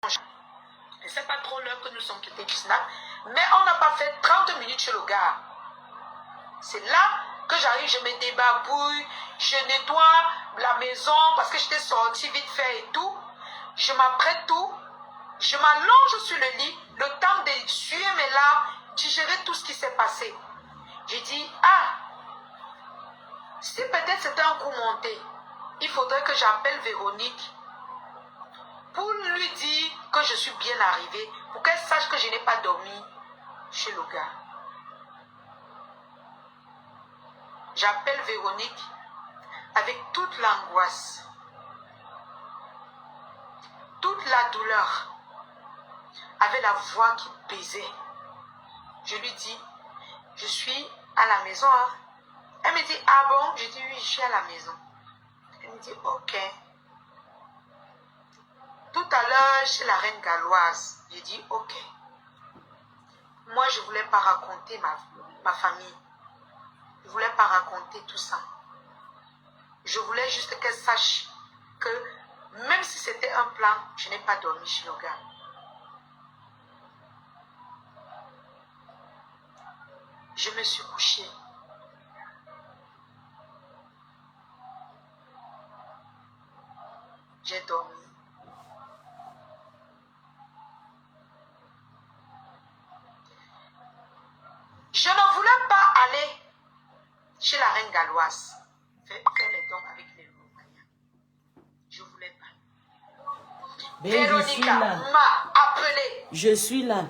Je ne sais pas trop l'heure que nous sommes quittés du snap, mais on n'a pas fait 30 minutes chez le gars. C'est là que j'arrive, je me débarbouille, je nettoie la maison parce que j'étais sortie vite fait et tout. Je m'apprête tout, je m'allonge sur le lit, le temps d'essuyer mes larmes, digérer tout ce qui s'est passé. J'ai dit, ah, si peut-être c'était un coup monté, il faudrait que j'appelle Véronique pour lui dire que je suis bien arrivée, pour qu'elle sache que je n'ai pas dormi chez le gars. J'appelle Véronique avec toute l'angoisse, toute la douleur, avec la voix qui baisait. Je lui dis, je suis à la maison. Hein? Elle me dit, ah bon? Je dis, oui, je suis à la maison. Elle me dit, ok. Tout à l'heure, chez la reine galloise, j'ai dit, ok. Moi, je ne voulais pas raconter ma famille. Je ne voulais pas raconter tout ça. Je voulais juste qu'elle sache que même si c'était un plan, je n'ai pas dormi chez le gars. Je me suis couchée. J'ai dormi. Je ne voulais pas aller chez la reine galloise faire les dons avec les Lomaniens. Je ne voulais pas. Véronica m'a appelé. Je suis là.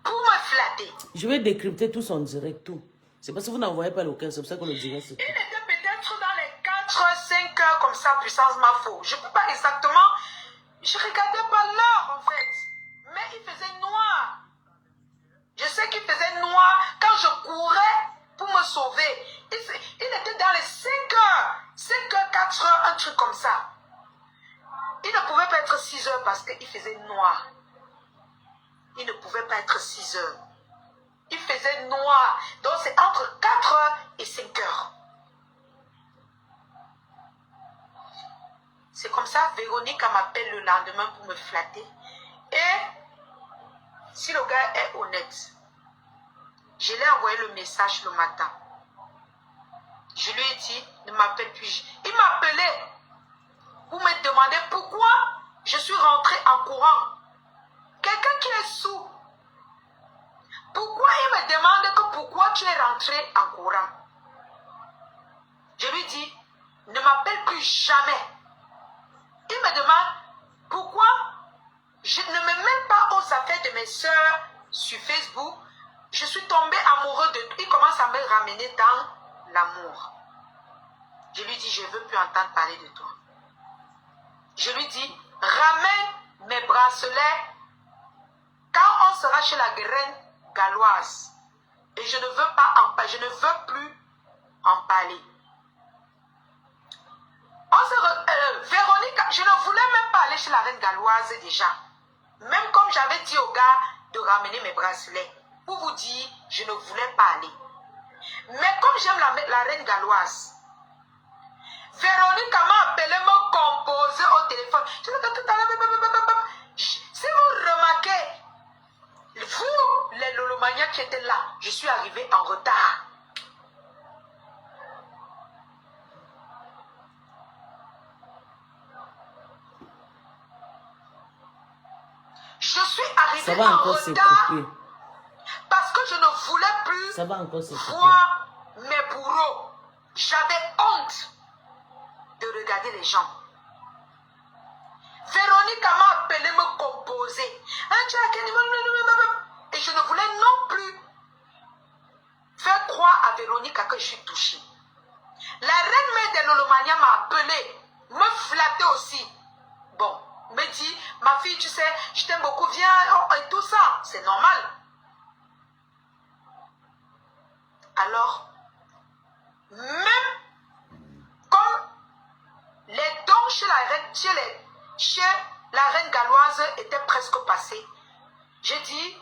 Pour me flatter. Je vais décrypter tout son direct, tout. C'est parce que vous n'envoyez pas le cœur, c'est pour ça qu'on le dirait. Il était peut-être dans les 4, 5 heures comme ça, puissance ma faute. Je ne peux pas exactement. Je ne regardais pas l'heure en fait. Mais il faisait noir. Je sais qu'il faisait noir quand je courais pour me sauver. Il était dans les 5 heures. 5 heures, 4 heures, un truc comme ça. Il ne pouvait pas être 6 heures parce qu'il faisait noir. Il ne pouvait pas être 6 heures. Il faisait noir. Donc c'est entre 4 heures et 5 heures. C'est comme ça, Véronique m'appelle le lendemain pour me flatter. Et si le gars est honnête, je lui ai envoyé le message le matin. Je lui ai dit, ne m'appelle plus. Il m'appelait pour me demander pourquoi je suis rentrée en courant. Quelqu'un qui est sourd. Pourquoi il me demande que pourquoi tu es rentré en courant? Je lui dis, ne m'appelle plus jamais. Il me demande pourquoi je ne me mets pas aux affaires de mes soeurs sur Facebook. Je suis tombée amoureux de lui. Il commence à me ramener dans l'amour. Je lui dis, je ne veux plus entendre parler de toi. Je lui dis, ramène mes bracelets quand on sera chez la reine galloise. Et je ne veux pas en parler, je ne veux plus en parler. Véronique, je ne voulais même pas aller chez la reine galloise déjà. Même comme j'avais dit au gars de ramener mes bracelets. Pour vous dire, je ne voulais pas aller. Mais comme j'aime la reine galloise, Véronique m'a appelé me composer au téléphone. Si vous remarquez, vous, les Lolomaniens qui étaient là, je suis arrivé en retard. Je suis arrivé en retard parce que je ne voulais plus voir mes bourreaux. J'avais honte de regarder les gens. Véronique m'a appelé me composer. Et je ne voulais non plus faire croire à Véronique que je suis touchée. La reine mère des Lolomania m'a appelé, me flatter aussi. Bon, me dit, ma fille, tu sais, je t'aime beaucoup, viens, et tout ça, c'est normal. Alors, même comme les dons chez la reine galloise étaient presque passés, j'ai dit,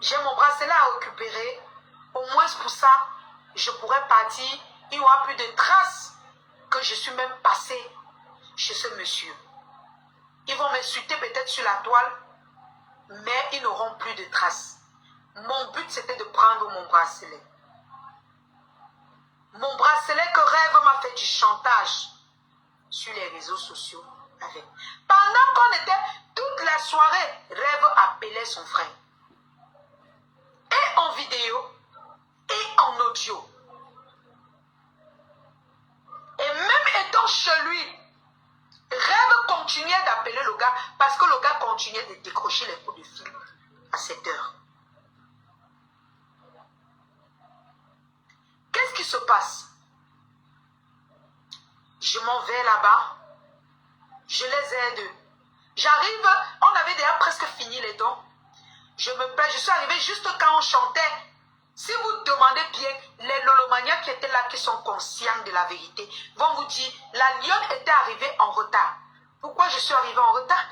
j'ai mon bracelet à récupérer, au moins pour ça, je pourrais partir, il n'y aura plus de traces que je suis même passée chez ce monsieur. Ils vont m'insulter peut-être sur la toile, mais ils n'auront plus de traces. Mon but, c'était de prendre mon bracelet. Mon bracelet que Rêve m'a fait du chantage sur les réseaux sociaux avec. Pendant qu'on était toute la soirée, Rêve appelait son frère. Et en vidéo, et en audio. Et même étant chez lui, Rêve continuait d'appeler le gars parce que le gars continuait de décrocher les coups de fil à cette heure. Qu'est-ce qui se passe? Je m'en vais là-bas. Je les aide. J'arrive, on avait déjà presque fini les dons. Je me plains, je suis arrivé juste quand on chantait. Si vous demandez bien, les lolomanias qui étaient là, qui sont conscients de la vérité, vont vous dire, la lionne était arrivée en retard. Pourquoi je suis arrivé en retard?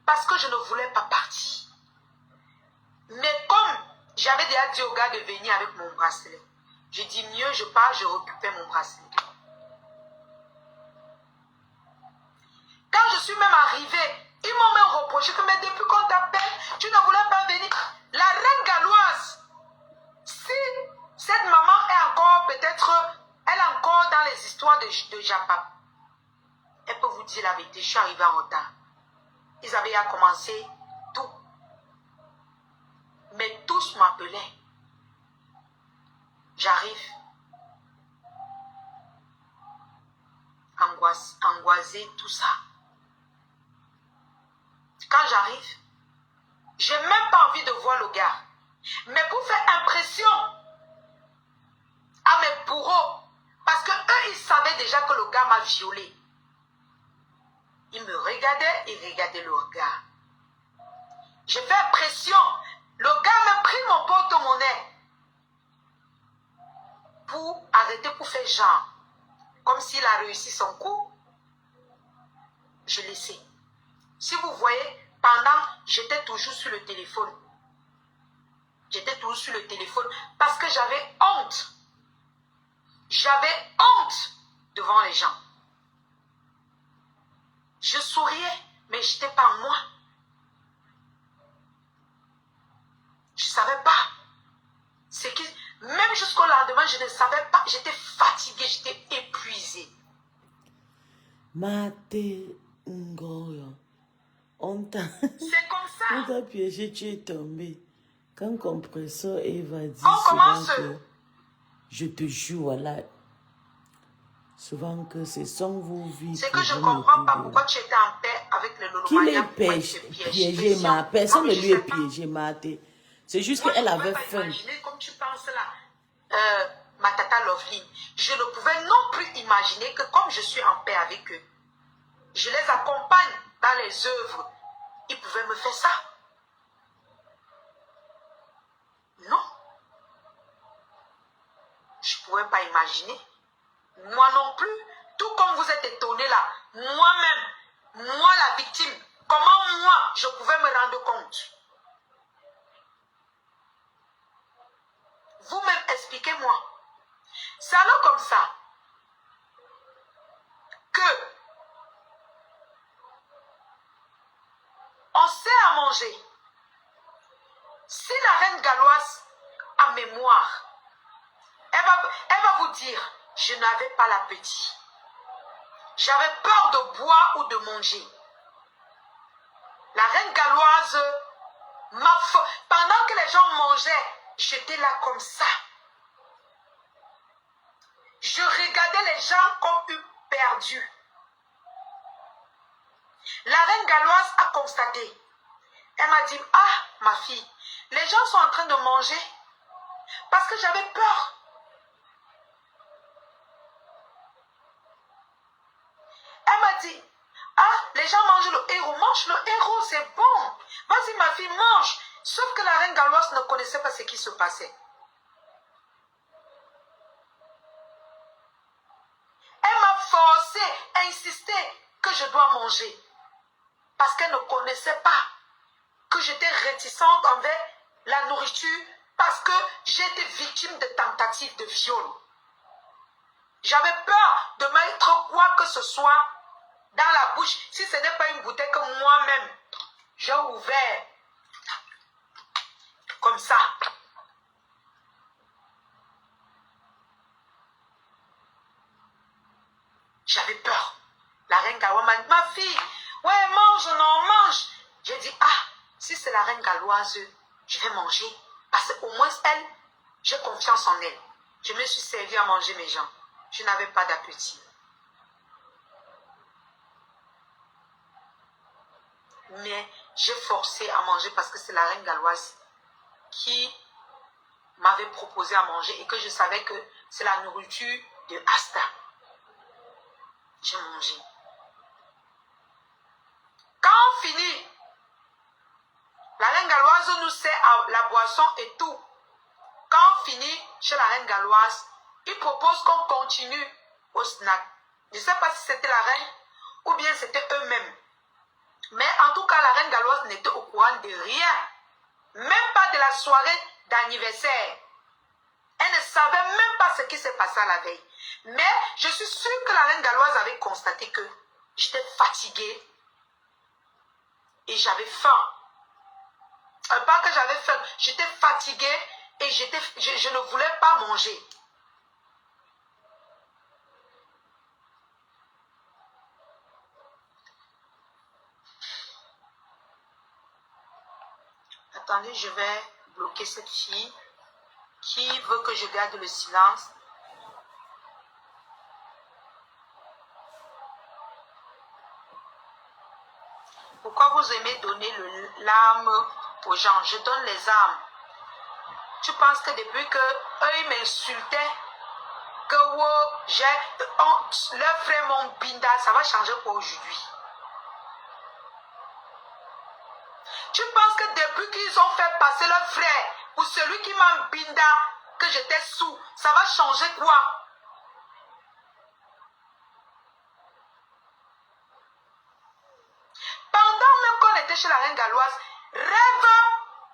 Parce que je ne voulais pas partir. Mais comme j'avais déjà dit au gars de venir avec mon bracelet, je dis mieux je pars, je récupère mon bracelet. Quand je suis même arrivé, ils m'ont même reproché que mais depuis qu'on t'appelle, tu ne voulais pas venir. La reine galloise, si cette maman est encore peut-être, elle est encore dans les histoires de Japap, elle peut vous dire la vérité, je suis arrivé en retard. Ils avaient à commencer tout. Mais tous m'appelaient. J'arrive. Angoissé, tout ça. Quand j'arrive, j'ai même pas envie de voir le gars. Mais pour faire impression à mes bourreaux, parce que eux, ils savaient déjà que le gars m'a violé. Ils me regardaient, ils regardaient le gars. J'ai fait impression. Le gars m'a pris mon porte-monnaie pour arrêter, pour faire genre. Comme s'il a réussi son coup. Je laissais. Si vous voyez, pendant, j'étais toujours sur le téléphone. J'étais toujours sur le téléphone parce que j'avais honte. J'avais honte devant les gens. Je souriais, mais je n'étais pas moi. Je ne savais pas. C'est que, même jusqu'au lendemain, je ne savais pas. J'étais fatiguée, j'étais épuisée. Mate Ngoyo. C'est comme ça. On t'a piégé, tu es tombé. Quand compresseur Eva dit On souvent commence. que, je te jure, voilà, souvent que c'est sans vos vies. C'est que je ne comprends pas pourquoi tu étais en paix avec le Lolomania. Qu'il est piégé, ma personne ne lui est piégé, Mate. C'est juste qu'elle avait faim. Imaginer comme tu penses là, ma tata Loveline, je ne pouvais non plus imaginer que comme je suis en paix avec eux, je les accompagne dans les œuvres, ils pouvaient me faire ça. Non. Je ne pouvais pas imaginer. Moi non plus, tout comme vous êtes étonnés là, moi-même, moi la victime, comment moi je pouvais me rendre compte? Vous-même expliquez-moi. C'est alors comme ça que on sait à manger. Si la reine galloise a mémoire, elle va vous dire, je n'avais pas l'appétit. J'avais peur de boire ou de manger. La reine galloise, pendant que les gens mangeaient, j'étais là comme ça. Je regardais les gens comme perdus. La reine galloise a constaté. Elle m'a dit, ah, ma fille, les gens sont en train de manger parce que j'avais peur. Elle m'a dit, ah, les gens mangent le héros. Mange le héros, c'est bon. Vas-y, ma fille, mange. Sauf que la reine galloise ne connaissait pas ce qui se passait. Elle m'a forcé, insisté que je dois manger. Parce qu'elle ne connaissait pas que j'étais réticente envers la nourriture parce que j'étais victime de tentatives de viol. J'avais peur de mettre quoi que ce soit dans la bouche, si ce n'est pas une bouteille que moi-même, j'ai ouvert comme ça. J'avais peur. La reine Galoise m'a dit, ma fille, ouais, mange, non, mange. J'ai dit, ah, si c'est la reine Galoise, je vais manger. Parce qu'au moins, elle, j'ai confiance en elle. Je me suis servi à manger mes gens. Je n'avais pas d'appétit. Mais j'ai forcé à manger parce que c'est la reine Galoise qui m'avait proposé à manger et que je savais que c'est la nourriture de Asta. J'ai mangé. Quand on finit, la reine Galoise nous sert à la boisson et tout. Quand on finit chez la reine Galoise, il propose qu'on continue au snack. Je ne sais pas si c'était la reine ou bien c'était eux-mêmes. Mais en tout cas, la reine Galoise n'était au courant de rien. Même pas de la soirée d'anniversaire. Elle ne savait même pas ce qui s'est passé la veille. Mais je suis sûre que la reine Galoise avait constaté que j'étais fatiguée et j'avais faim. Pas que j'avais faim, j'étais fatiguée et je ne voulais pas manger. Attendez, je vais bloquer cette fille qui veut que je garde le silence. Pourquoi vous aimez donner l'arme aux gens? Je donne les armes. Tu penses que depuis que eux ils m'insultaient, que leur frère mon binda, ça va changer pour aujourd'hui? Tu penses que depuis qu'ils ont fait passer leur frère pour celui qui m'a binda, que j'étais sous, ça va changer quoi? Pendant même qu'on était chez la reine Galoise, Rêve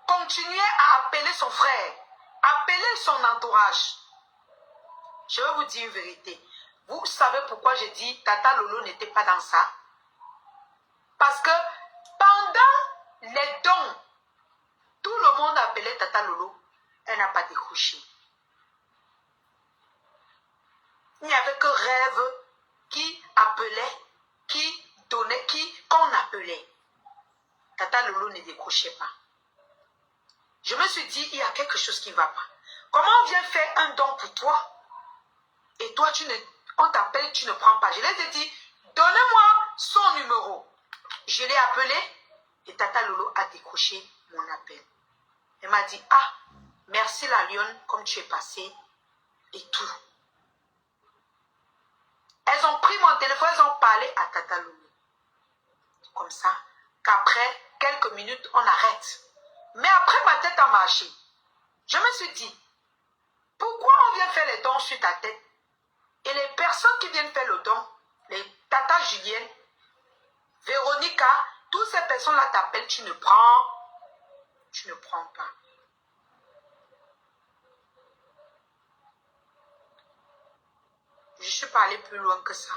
continuait à appeler son frère, appeler son entourage. Je vais vous dire une vérité. Vous savez pourquoi j'ai dit Tata Lolo n'était pas dans ça? Parce que pendant les dons, tout le monde appelait Tata Lolo. Elle n'a pas décroché. Il n'y avait que Rêve qui appelait, qui donnait, qu'on appelait. Tata Lolo ne décrochait pas. Je me suis dit, il y a quelque chose qui ne va pas. Comment on vient faire un don pour toi et toi, on t'appelle, tu ne prends pas. Je lui ai dit, donnez-moi son numéro. Je l'ai appelé et Tata Lolo a décroché mon appel. Elle m'a dit, ah, merci la lionne, comme tu es passée et tout. Elles ont pris mon téléphone, elles ont parlé à Tata Lolo. Comme ça, qu'après quelques minutes, on arrête. Mais après, ma tête a marché. Je me suis dit, pourquoi on vient faire les dons sur ta tête? Et les personnes qui viennent faire le don, les Tata Julienne, Véronica, toutes ces personnes-là t'appellent, tu ne prends pas. Je suis pas allée plus loin que ça.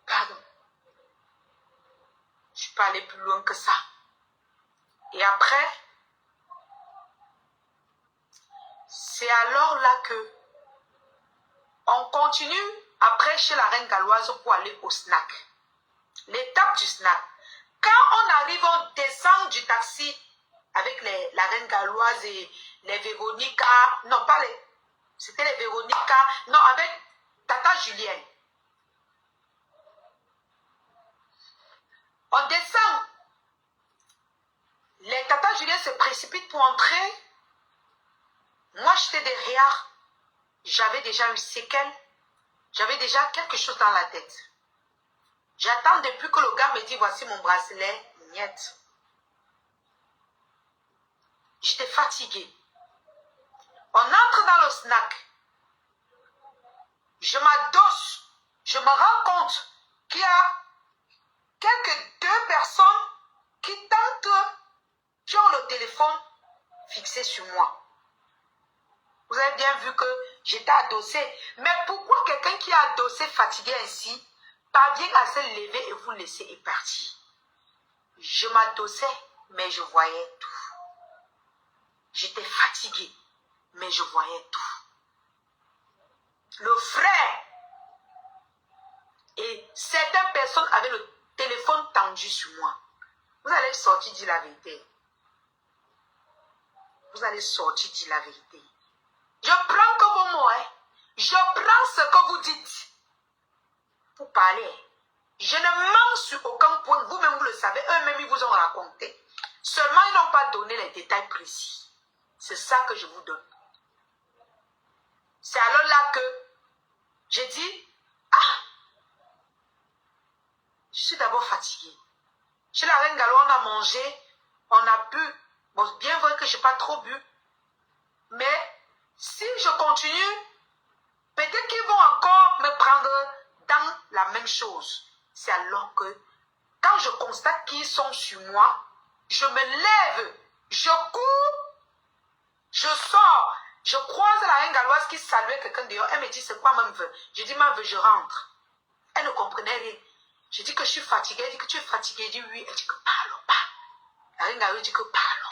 Pardon. Je suis pas allée plus loin que ça. Et après, c'est alors là que on continue après chez la reine Galoise pour aller au snack. L'étape du snack. Quand on arrive, on descend du taxi avec la reine Galoise et les Véronica. Non, pas les... C'était les Véronica. Non, avec Tata Julienne. On descend. Les Tata Julienne se précipitent pour entrer. Moi, j'étais derrière. J'avais déjà une séquelle. J'avais déjà quelque chose dans la tête. J'attends depuis que le gars me dit, voici mon bracelet. Niet. J'étais fatiguée. On entre dans le snack. Je m'adosse. Je me rends compte qu'il y a quelques deux personnes qui ont le téléphone fixé sur moi. Vous avez bien vu que j'étais adossée. Mais pourquoi quelqu'un qui est adossé, fatigué ainsi, parvient à se lever et vous laisser et partir. Je m'adossais, mais je voyais tout. J'étais fatiguée, mais je voyais tout. Le frère et certaines personnes avaient le téléphone tendu sur moi. Vous allez sortir dire la vérité. Vous allez sortir dire la vérité. Je prends que vos mots, hein. Je prends ce que vous dites pour parler. Je ne mens sur aucun point. Vous-même, vous le savez. Eux-mêmes, ils vous ont raconté. Seulement, ils n'ont pas donné les détails précis. C'est ça que je vous donne. C'est alors là que j'ai dit, je suis d'abord fatiguée. Chez la reine Gallo, on a mangé, on a bu. Bon, bien vrai que je n'ai pas trop bu. Mais si je continue, peut-être qu'ils vont encore me prendre dans la même chose. C'est alors que, quand je constate qu'ils sont sur moi, je me lève, je cours, je sors, je croise la reine galloise qui saluait quelqu'un dehors. Elle me dit, c'est quoi ma veuve? Je dis, ma veuve, je rentre. Elle ne comprenait rien. Je dis que je suis fatiguée. Elle dit que tu es fatiguée. Je dis oui. Elle dit que parlons pas. La reine galloise dit que parlons.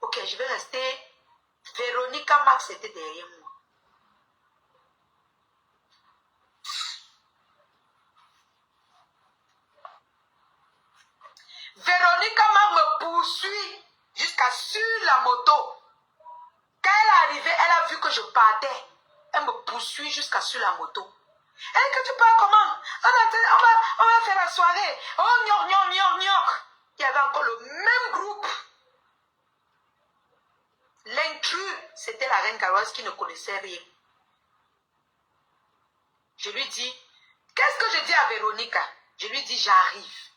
Ok, je vais rester. Véronica Max était derrière moi. Véronica Max me poursuit jusqu'à sur la moto. Quand elle est arrivée, elle a vu que je partais. Elle me poursuit jusqu'à sur la moto. Elle dit que tu pars comment? On va faire la soirée. Oh, gnoc, gnoc, gnoc, gnoc. Il y avait encore le même groupe. L'intrus, c'était la reine galloise qui ne connaissait rien. Je lui dis, qu'est-ce que je dis à Véronica? Je lui dis, j'arrive.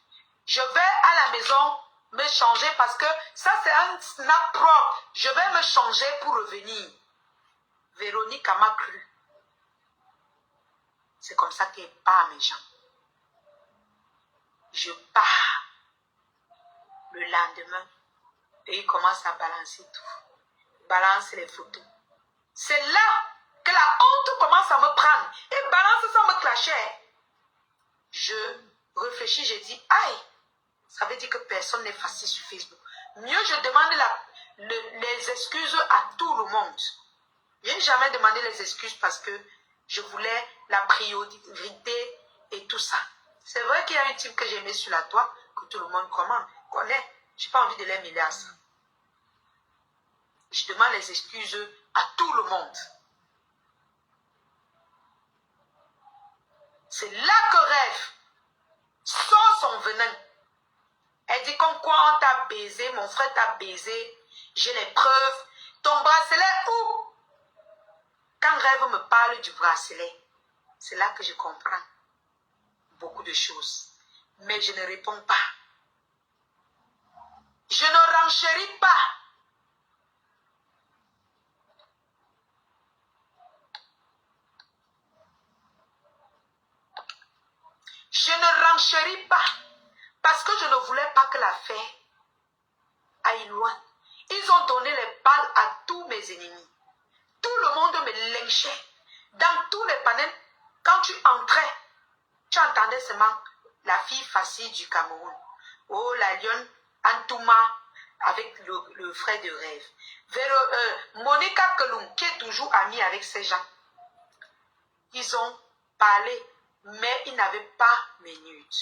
Je vais à la maison me changer parce que ça c'est un snap propre. Je vais me changer pour revenir. Véronica m'a cru. C'est comme ça qu'elle part mes gens. Je pars. Le lendemain, et il commence à balancer tout. Balance les photos. C'est là que la honte commence à me prendre. Et balance sans me clasher. Je réfléchis, je dis, aïe, ça veut dire que personne n'est facile sur Facebook. Mieux, je demande les excuses à tout le monde. Je n'ai jamais demandé les excuses parce que je voulais la priorité et tout ça. C'est vrai qu'il y a un type que j'ai mis sur la toile, que tout le monde connaît. Je n'ai pas envie de les mêler à ça. Je demande les excuses à tout le monde. C'est là que Rêve sort son venin. Elle dit comme quoi on t'a baisé, mon frère t'a baisé, j'ai les preuves. Ton bracelet où? Quand Rêve me parle du bracelet, c'est là que je comprends beaucoup de choses. Mais je ne réponds pas. Je ne renchéris pas. Je ne renchéris pas. Parce que je ne voulais pas que l'affaire aille loin. Ils ont donné les balles à tous mes ennemis. Tout le monde me lynchait. Dans tous les panels, quand tu entrais, tu entendais seulement la fille facile du Cameroun. Oh, la lionne Antouma avec le frère de Rêve. Monica Kelum, qui est toujours amie avec ces gens. Ils ont parlé, mais ils n'avaient pas mes nudes.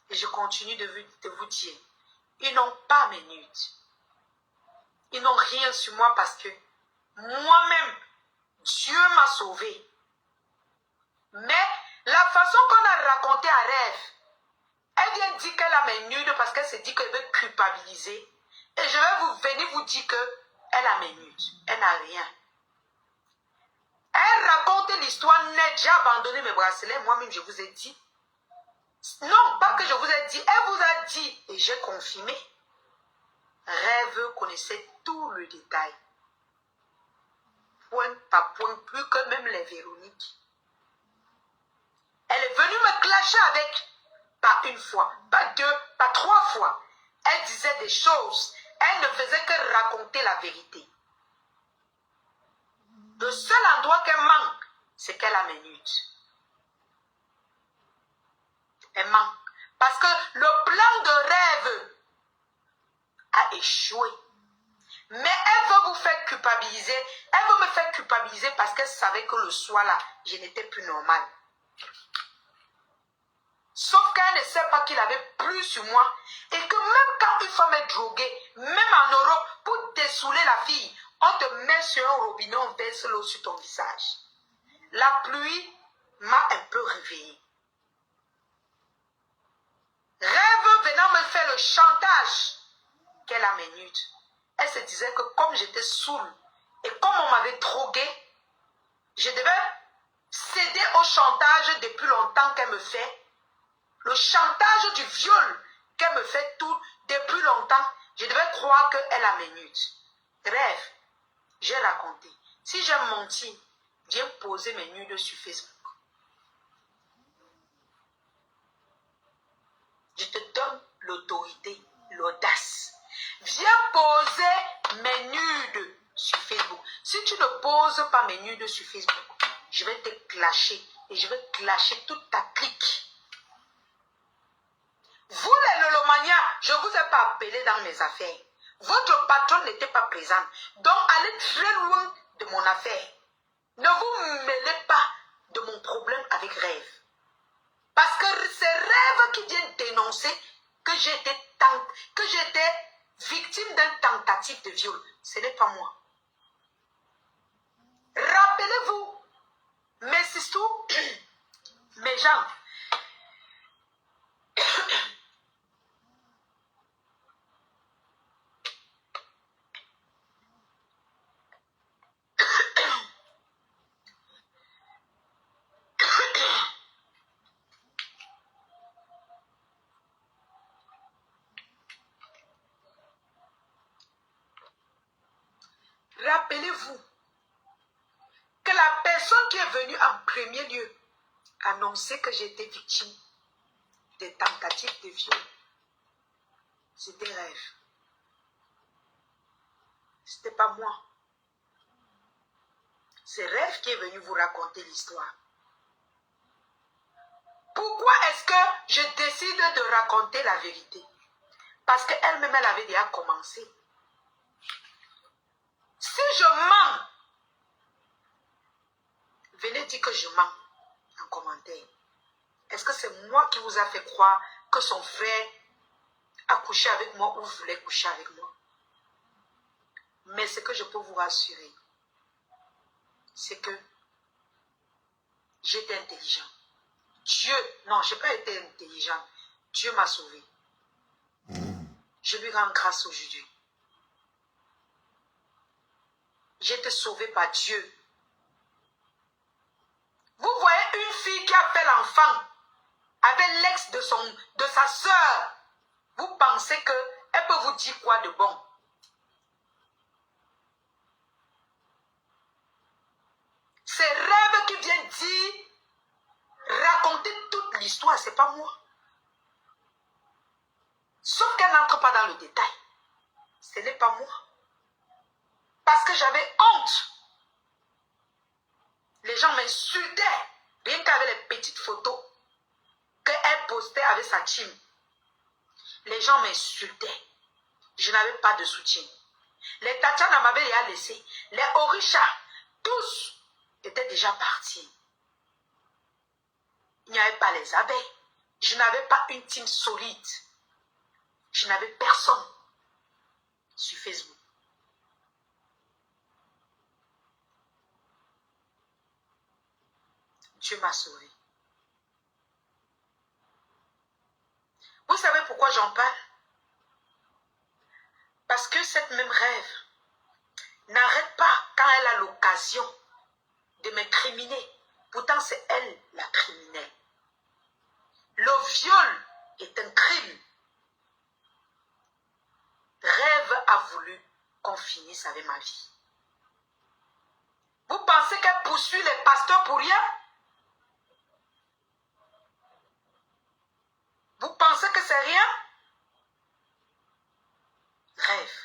Et je continue de vous dire, ils n'ont pas mes nudes. Ils n'ont rien sur moi parce que moi-même, Dieu m'a sauvé. Mais la façon qu'on a raconté à Rêve, elle vient dire qu'elle a mes nudes parce qu'elle se dit qu'elle veut culpabiliser. Et je vais venir vous dire qu'elle a mes nudes. Elle n'a rien. Elle raconte l'histoire nette. J'ai abandonné mes bracelets. Moi-même, je vous ai dit. Non, pas que je vous ai dit. Elle vous a dit. Et j'ai confirmé. Rêve connaissait tout le détail. Point par point, plus que même les Véroniques. Elle est venue me clasher avec. Pas une fois, pas deux, pas trois fois. Elle disait des choses. Elle ne faisait que raconter la vérité. Le seul endroit qu'elle manque, c'est qu'elle a mes nudes. Elle ment. Parce que le plan de rêve a échoué. Mais elle veut vous faire culpabiliser. Elle veut me faire culpabiliser parce qu'elle savait que le soir là, je n'étais plus normale. Sauf qu'elle ne sait pas qu'il avait plus sur moi. Et que même quand une femme est droguée, même en Europe, pour dessouler la fille, on te met sur un robinet, on verse l'eau sur ton visage. La pluie m'a un peu réveillée. Rêve venant me faire le chantage qu'elle a minute. Elle se disait que comme j'étais saoule et comme on m'avait droguée, je devais céder au chantage depuis longtemps qu'elle me fait. Le chantage du viol qu'elle me fait tout depuis longtemps, je devais croire qu'elle a minute. Rêve, j'ai raconté. Si j'ai menti, viens poser mes nudes sur Facebook. Je te donne l'autorité, l'audace. Viens poser mes nudes sur Facebook. Si tu ne poses pas mes nudes sur Facebook, je vais te clasher et je vais clasher toute ta clique. Vous les lolomanias, je ne vous ai pas appelé dans mes affaires. Votre patron n'était pas présent. Donc allez très loin de mon affaire. Ne vous mêlez pas de mon problème avec Rêve. Parce que c'est Rêve qui vient dénoncer que j'étais victime d'une tentative de viol. Ce n'est pas moi. Rappelez-vous, mes sistous, mes gens, rappelez-vous que la personne qui est venue en premier lieu annoncer que j'étais victime des tentatives de viol, c'était Rêve. C'était pas moi. C'est Rêve qui est venu vous raconter l'histoire. Pourquoi est-ce que je décide de raconter la vérité? Parce qu'elle-même, elle avait déjà commencé. Si je mens, venez dire que je mens en commentaire. Est-ce que c'est moi qui vous a fait croire que son frère a couché avec moi ou voulait coucher avec moi? Mais ce que je peux vous rassurer, c'est que j'étais intelligent. Non, je n'ai pas été intelligent. Dieu m'a sauvé. Je lui rends grâce aujourd'hui. J'ai été sauvé par Dieu. Vous voyez une fille qui a fait l'enfant avec l'ex de sa soeur. Vous pensez qu'elle peut vous dire quoi de bon? C'est Rêve qui vient dire, raconter toute l'histoire, c'est pas moi. Sauf qu'elle n'entre pas dans le détail. Ce n'est pas moi. Parce que j'avais honte. Les gens m'insultaient. Rien qu'avec les petites photos qu'elle postait avec sa team. Les gens m'insultaient. Je n'avais pas de soutien. Les Tatiana m'avaient déjà laissé. Les Orisha, tous étaient déjà partis. Il n'y avait pas les abeilles. Je n'avais pas une team solide. Je n'avais personne sur Facebook. Dieu m'a sauvé. Vous savez pourquoi j'en parle? Parce que cette même Rêve n'arrête pas quand elle a l'occasion de m'incriminer. Pourtant, c'est elle la criminelle. Le viol est un crime. Rêve a voulu qu'on finisse avec ma vie. Vous pensez qu'elle poursuit les pasteurs pour rien? Vous pensez que c'est rien? Rêve.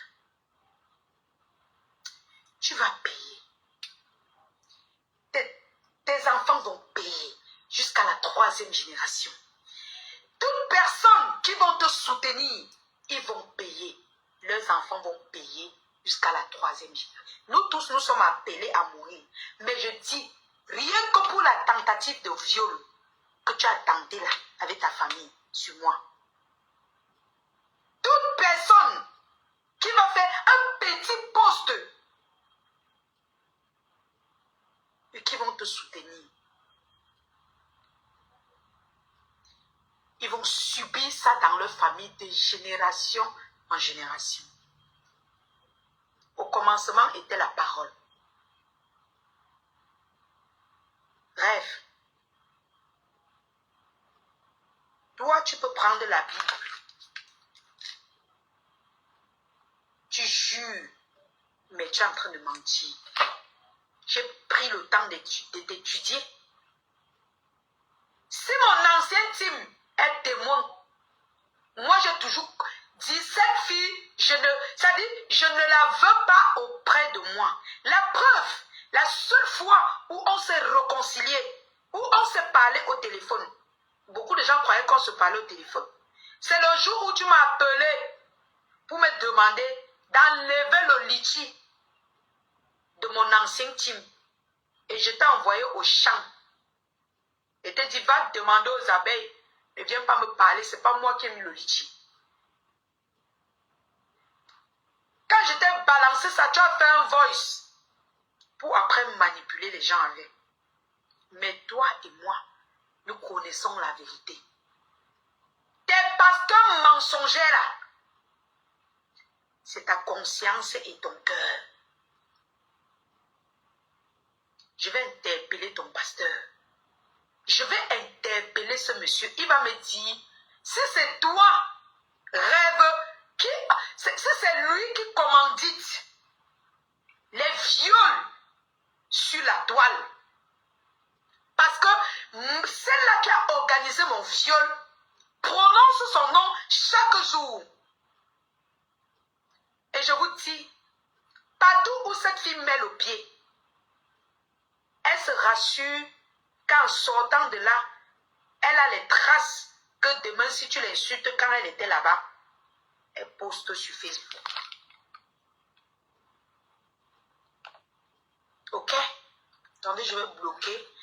Tu vas payer. Tes enfants vont payer jusqu'à la 3e génération. qui vont te soutenir, ils vont payer. Leurs enfants vont payer jusqu'à la 3e génération. Nous tous, nous sommes appelés à mourir. Mais je dis, rien que pour la tentative de viol que tu as tenté là, avec ta famille, sur moi. Toute personne qui va faire un petit poste et qui vont te soutenir, ils vont subir ça dans leur famille de génération en génération. Au commencement était la parole. Rêve. Toi, tu peux prendre la Bible. Tu jures, mais tu es en train de mentir. J'ai pris le temps d'étudier. Si mon ancien team est témoin, moi j'ai toujours dit, cette fille, je ne la veux pas auprès de moi. La preuve, la seule fois où on s'est réconcilié, où on s'est parlé au téléphone, beaucoup de gens croyaient qu'on se parlait au téléphone. C'est le jour où tu m'as appelé pour me demander d'enlever le litchi de mon ancien team. Et je t'ai envoyé au champ. Et te dit, va demander aux abeilles. Ne viens pas me parler, c'est pas moi qui ai mis le litchi. Quand je t'ai balancé ça, tu as fait un voice pour après manipuler les gens avec. Mais toi et moi, nous connaissons la vérité. Tes pasteurs mensongers là, c'est ta conscience et ton cœur. Je vais interpeller ton pasteur. Je vais interpeller ce monsieur. Il va me dire, si c'est toi, rêve, si c'est lui qui commandite les viols sur la toile. Parce que celle-là qui a organisé mon viol prononce son nom chaque jour. Et je vous dis, partout où cette fille met le pied, elle se rassure qu'en sortant de là, elle a les traces que demain, si tu l'insultes quand elle était là-bas, elle poste sur Facebook. Ok? Attendez, je vais bloquer.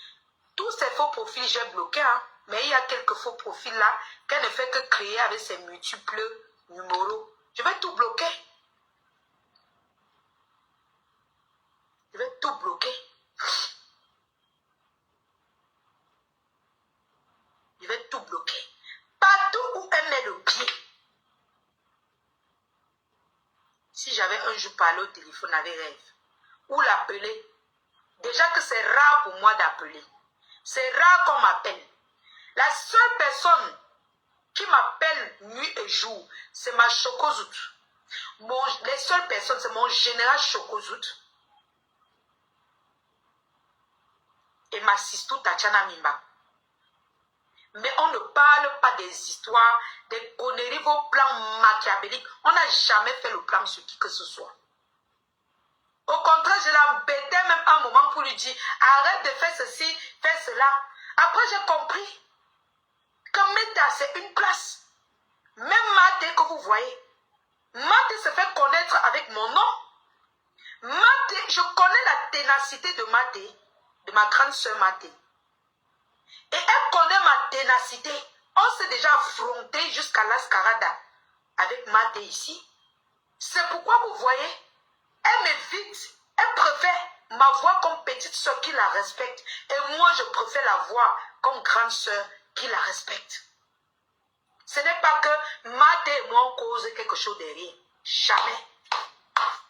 Tous ces faux profils, j'ai bloqué. Hein? Mais il y a quelques faux profils là qu'elle ne fait que créer avec ses multiples numéros. Je vais tout bloquer. Je vais tout bloquer. Je vais tout bloquer. Partout où elle met le pied. Si j'avais un jour parlé au téléphone avec Rêve, ou l'appeler, déjà que c'est rare pour moi d'appeler. C'est rare qu'on m'appelle. La seule personne qui m'appelle nuit et jour, c'est ma Chocozout. Les seules personnes, c'est mon général Chocozout et ma Sistou Tatiana Mimba. Mais on ne parle pas des histoires, des conneries, vos plans machiavéliques. On n'a jamais fait le plan sur qui que ce soit. Au contraire, je l'embêtais même un moment pour lui dire, arrête de faire ceci, fais cela. Après, j'ai compris que Meta, c'est une place. Même Maté que vous voyez. Maté se fait connaître avec mon nom. Maté, je connais la ténacité de Maté, de ma grande soeur Maté. Et elle connaît ma ténacité. On s'est déjà affronté jusqu'à l'Ascarada avec Maté ici. C'est pourquoi vous voyez, elle m'évite. Elle préfère ma voix comme petite soeur qui la respecte. Et moi, je préfère la voir comme grande soeur qui la respecte. Ce n'est pas que Maté et moi on cause quelque chose derrière. Jamais.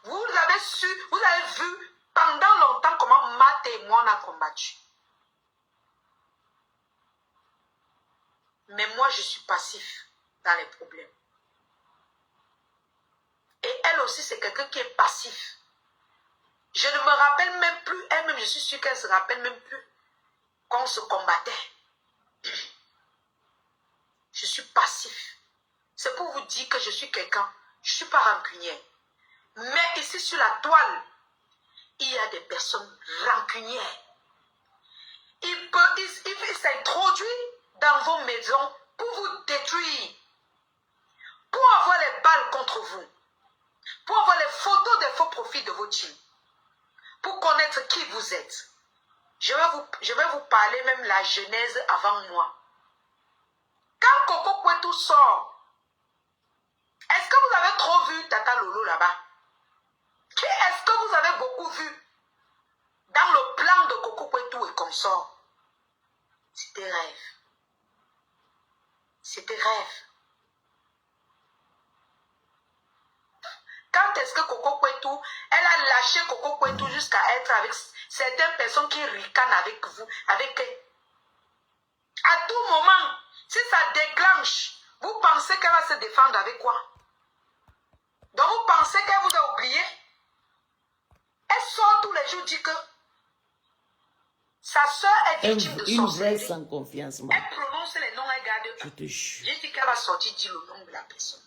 Vous avez su, vous avez vu pendant longtemps comment Maté et moi on a combattu. Mais moi, je suis passif dans les problèmes. Et elle aussi, c'est quelqu'un qui est passif. Je ne me rappelle même plus, elle-même, je suis sûre qu'elle ne se rappelle même plus qu'on se combattait. Je suis passif. C'est pour vous dire que je suis quelqu'un. Je ne suis pas rancunière. Mais ici, sur la toile, il y a des personnes rancunières. Il s'introduit dans vos maisons pour vous détruire. pour avoir les balles contre vous, pour avoir les photos des faux profils de vos teams, pour connaître qui vous êtes. Je vais vous parler même la genèse avant moi. Quand Coco Kwetu sort, est-ce que vous avez trop vu Tata Lolo là-bas? Qui est-ce que vous avez beaucoup vu dans le plan de Coco Kwetu et consort? C'était rêve. C'était rêve. Quand est-ce que Coco Kwetu, elle a lâché Coco Kwetu jusqu'à être avec certaines personnes qui ricanent avec vous, avec elle? À tout moment, si ça déclenche, vous pensez qu'elle va se défendre avec quoi? Donc vous pensez qu'elle vous a oublié? Elle sort tous les jours, dit que sa soeur est victime de Une vraie sorcellerie. sans confiance, man. Elle prononce les noms, elle garde. Je te jure. J'ai dit qu'elle va sortir dire le nom de la personne.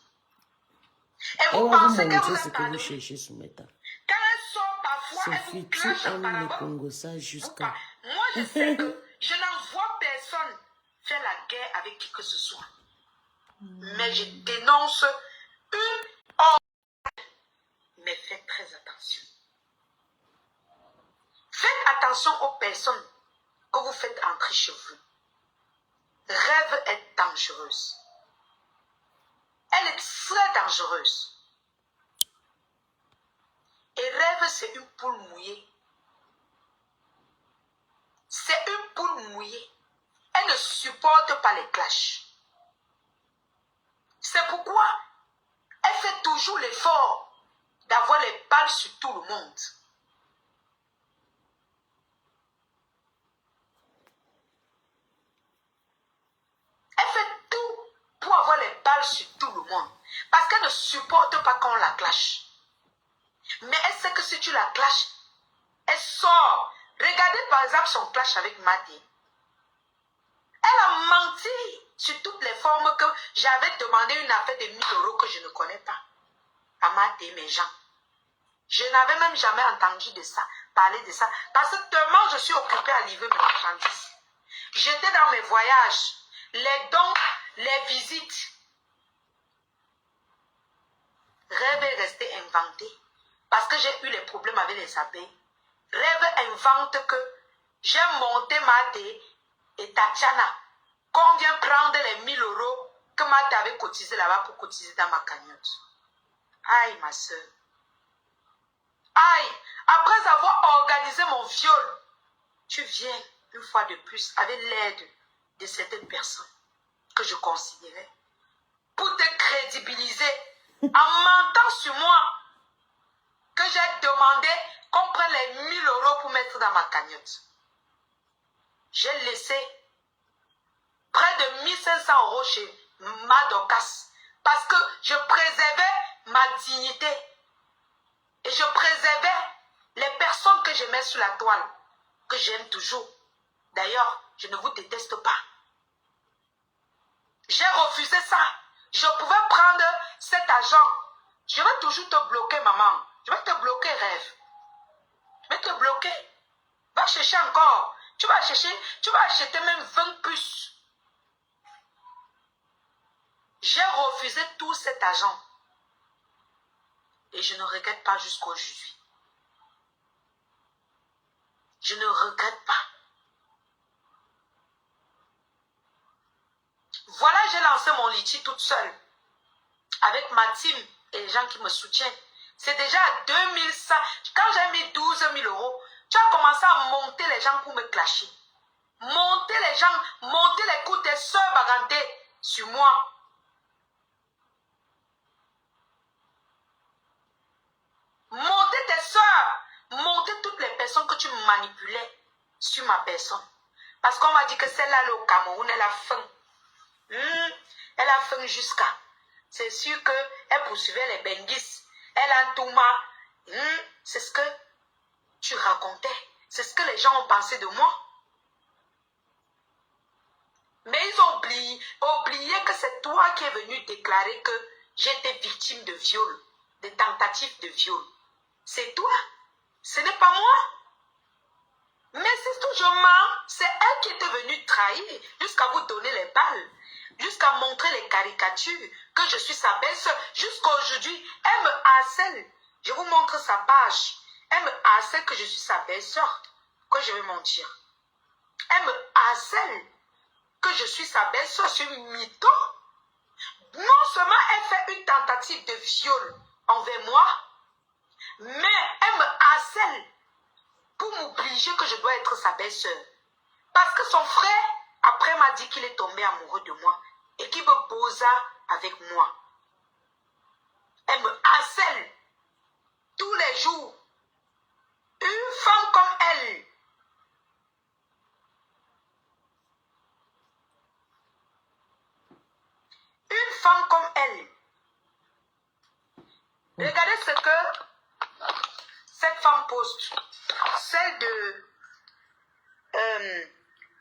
Et Elle vous va vous pensez qu'elle vous montrer a ce que vous pardonné? cherchez, Soumeta. Quand elle sort parfois, Ce elle vous futur clash en aime le parabole. Congo, ça jusqu'à... Moi, je sais que je n'en vois personne faire la guerre avec qui que ce soit. Mais je dénonce une ordre. Mais faites très attention. Faites attention aux personnes que vous faites entrer chez vous. Rêve est dangereuse. Elle est très dangereuse. Et rêve, c'est une poule mouillée. C'est une poule mouillée. Elle ne supporte pas les clashs. C'est pourquoi elle fait toujours l'effort d'avoir les balles sur tout le monde. Elle fait tout pour avoir les balles sur tout le monde. Parce qu'elle ne supporte pas qu'on la clash. Mais elle sait que si tu la clashes, elle sort. Regardez par exemple son clash avec Maté. Elle a menti sur toutes les formes que j'avais demandé une affaire de 1000 € que je ne connais pas. À Maté, mes gens. Je n'avais même jamais entendu de ça, parler de ça. Parce que tellement je suis occupée à livrer mes marchandises. J'étais dans mes voyages, les dons, les visites. Rêve est resté inventé. Parce que j'ai eu les problèmes avec les abeilles. Rêve invente que j'ai monté Maté et Tatiana. Qu'on vient prendre les 1000 € que Maté avait cotisé là-bas pour cotiser dans ma cagnotte. Aïe, ma soeur. Aïe, après avoir organisé mon viol, tu viens une fois de plus avec l'aide de certaines personnes que je considérais pour te crédibiliser en mentant sur moi que j'ai demandé qu'on prenne les 1000 € pour mettre dans ma cagnotte. J'ai laissé près de 1500 € chez Madokas parce que je préservais ma dignité et je préservais les personnes que je mets sur la toile, que j'aime toujours. D'ailleurs, je ne vous déteste pas. J'ai refusé ça. Je pouvais prendre cet argent. Je vais toujours te bloquer, maman. Je vais te bloquer, rêve. Je vais te bloquer. Va chercher encore. Tu vas acheter même 20 puces. J'ai refusé tout cet argent. Et je ne regrette pas jusqu'aujourd'hui. Je ne regrette pas. Voilà, j'ai lancé mon litchi toute seule. Avec ma team et les gens qui me soutiennent. C'est déjà à 2100. Quand j'ai mis 12 000 €, tu as commencé à monter les gens pour me clasher. Monter les gens, monter les coups des soeurs Baganté sur moi. Monter tes soeurs, monter toutes les personnes que tu manipulais sur ma personne. Parce qu'on m'a dit que celle-là, le Cameroun, elle a faim. Elle a faim jusqu'à. C'est sûr qu'elle poursuivait les Benguis. Elle a Touma. C'est ce que tu racontais. C'est ce que les gens ont pensé de moi. Mais ils ont oublié que c'est toi qui es venu déclarer que j'étais victime de viol, de tentative de viol. C'est toi. Ce n'est pas moi. Mais c'est tout, je mens. C'est elle qui était venue trahir jusqu'à vous donner les balles. jusqu'à montrer les caricatures, que je suis sa belle-sœur. Jusqu'à aujourd'hui, elle me harcèle. Je vous montre sa page. Elle me harcèle que je suis sa belle-sœur. Pourquoi je vais mentir? Elle me harcèle que je suis sa belle-sœur. Je suis une mytho. Non seulement elle fait une tentative de viol envers moi, mais elle me harcèle pour m'obliger que je dois être sa belle-sœur. Parce que son frère, après, m'a dit qu'il est tombé amoureux de moi et qu'il veut poser avec moi. Elle me harcèle tous les jours. Une femme comme elle. Une femme comme elle. Regardez ce que cette femme poste. Celle de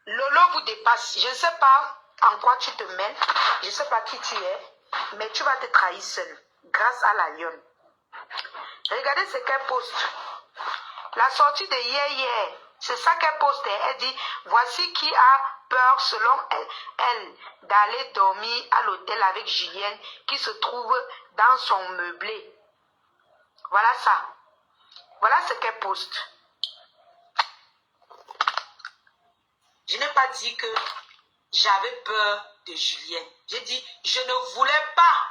Lolo vous dépasse. Je ne sais pas en quoi tu te mêles. Je ne sais pas qui tu es. Mais tu vas te trahir seule. Grâce à la lionne. Regardez ce qu'elle poste. La sortie de hier. C'est ça qu'elle poste. Elle dit, voici qui a peur selon elle d'aller dormir à l'hôtel avec Julienne qui se trouve dans son meublé. Voilà ça. Voilà ce qu'elle poste. Je n'ai pas dit que j'avais peur de Julienne. J'ai dit, je ne voulais pas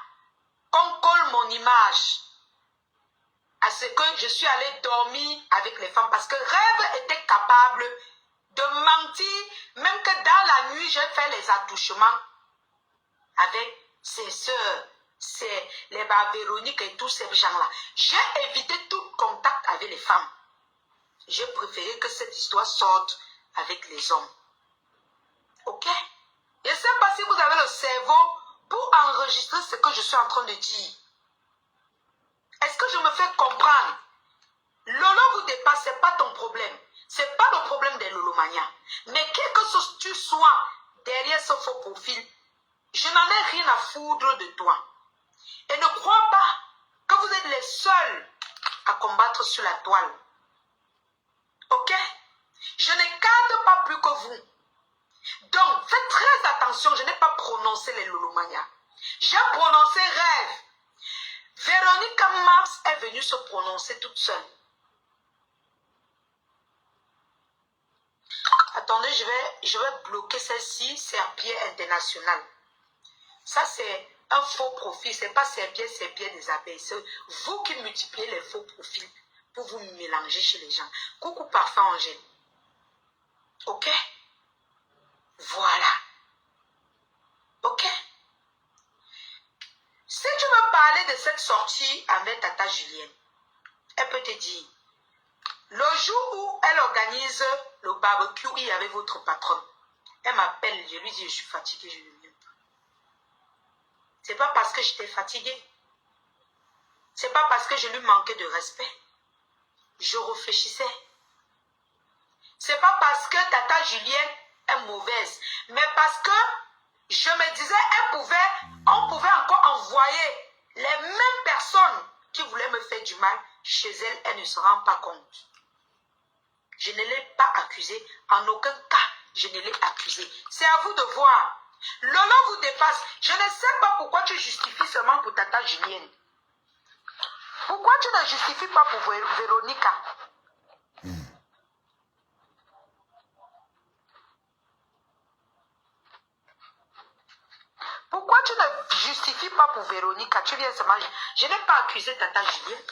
qu'on colle mon image à ce que je suis allée dormir avec les femmes. Parce que Rêve était capable de mentir, même que dans la nuit, j'ai fait les attouchements avec ses sœurs, les Véronique et tous ces gens-là. J'ai évité tout contact avec les femmes. J'ai préféré que cette histoire sorte avec les hommes. Ok? Je ne sais pas si vous avez le cerveau pour enregistrer ce que je suis en train de dire. Est-ce que je me fais comprendre? Lolo vous dépasse, ce n'est pas ton problème. Ce n'est pas le problème des Lolomania. Mais quel que tu sois derrière ce faux profil, je n'en ai rien à foutre de toi. Et ne crois pas que vous êtes les seuls à combattre sur la toile. Ok? Je ne cadre pas plus que vous. Donc, faites très attention, je n'ai pas prononcé les Lolomania. J'ai prononcé Rêve. Véronique Mars est venue se prononcer toute seule. Attendez, je vais bloquer celle-ci, Serpillère International. Ça, c'est un faux profil. Ce n'est pas Serpillère des abeilles. C'est vous qui multipliez les faux profils pour vous mélanger chez les gens. Coucou Parfum Angèle. Ok? Voilà. Ok? Si tu veux parler de cette sortie avec Tata Julienne, elle peut te dire, le jour où elle organise le barbecue avec votre patron, elle m'appelle, je lui dis, je suis fatiguée, je ne viens pas. Ce n'est pas parce que j'étais fatiguée. Ce n'est pas parce que je lui manquais de respect. Je réfléchissais. Ce n'est pas parce que Tata Julienne est mauvaise, mais parce que je me disais, on pouvait encore envoyer les mêmes personnes qui voulaient me faire du mal chez elle, elle ne se rend pas compte. Je ne l'ai pas accusée, en aucun cas, je ne l'ai accusée. C'est à vous de voir. Lolo vous dépasse. Je ne sais pas pourquoi tu justifies seulement pour Tata Julienne. Pourquoi tu ne justifies pas pour Véronica? Pourquoi tu ne justifies pas pour Véronica? Tu viens seulement. Je n'ai pas accusé Tata Julienne.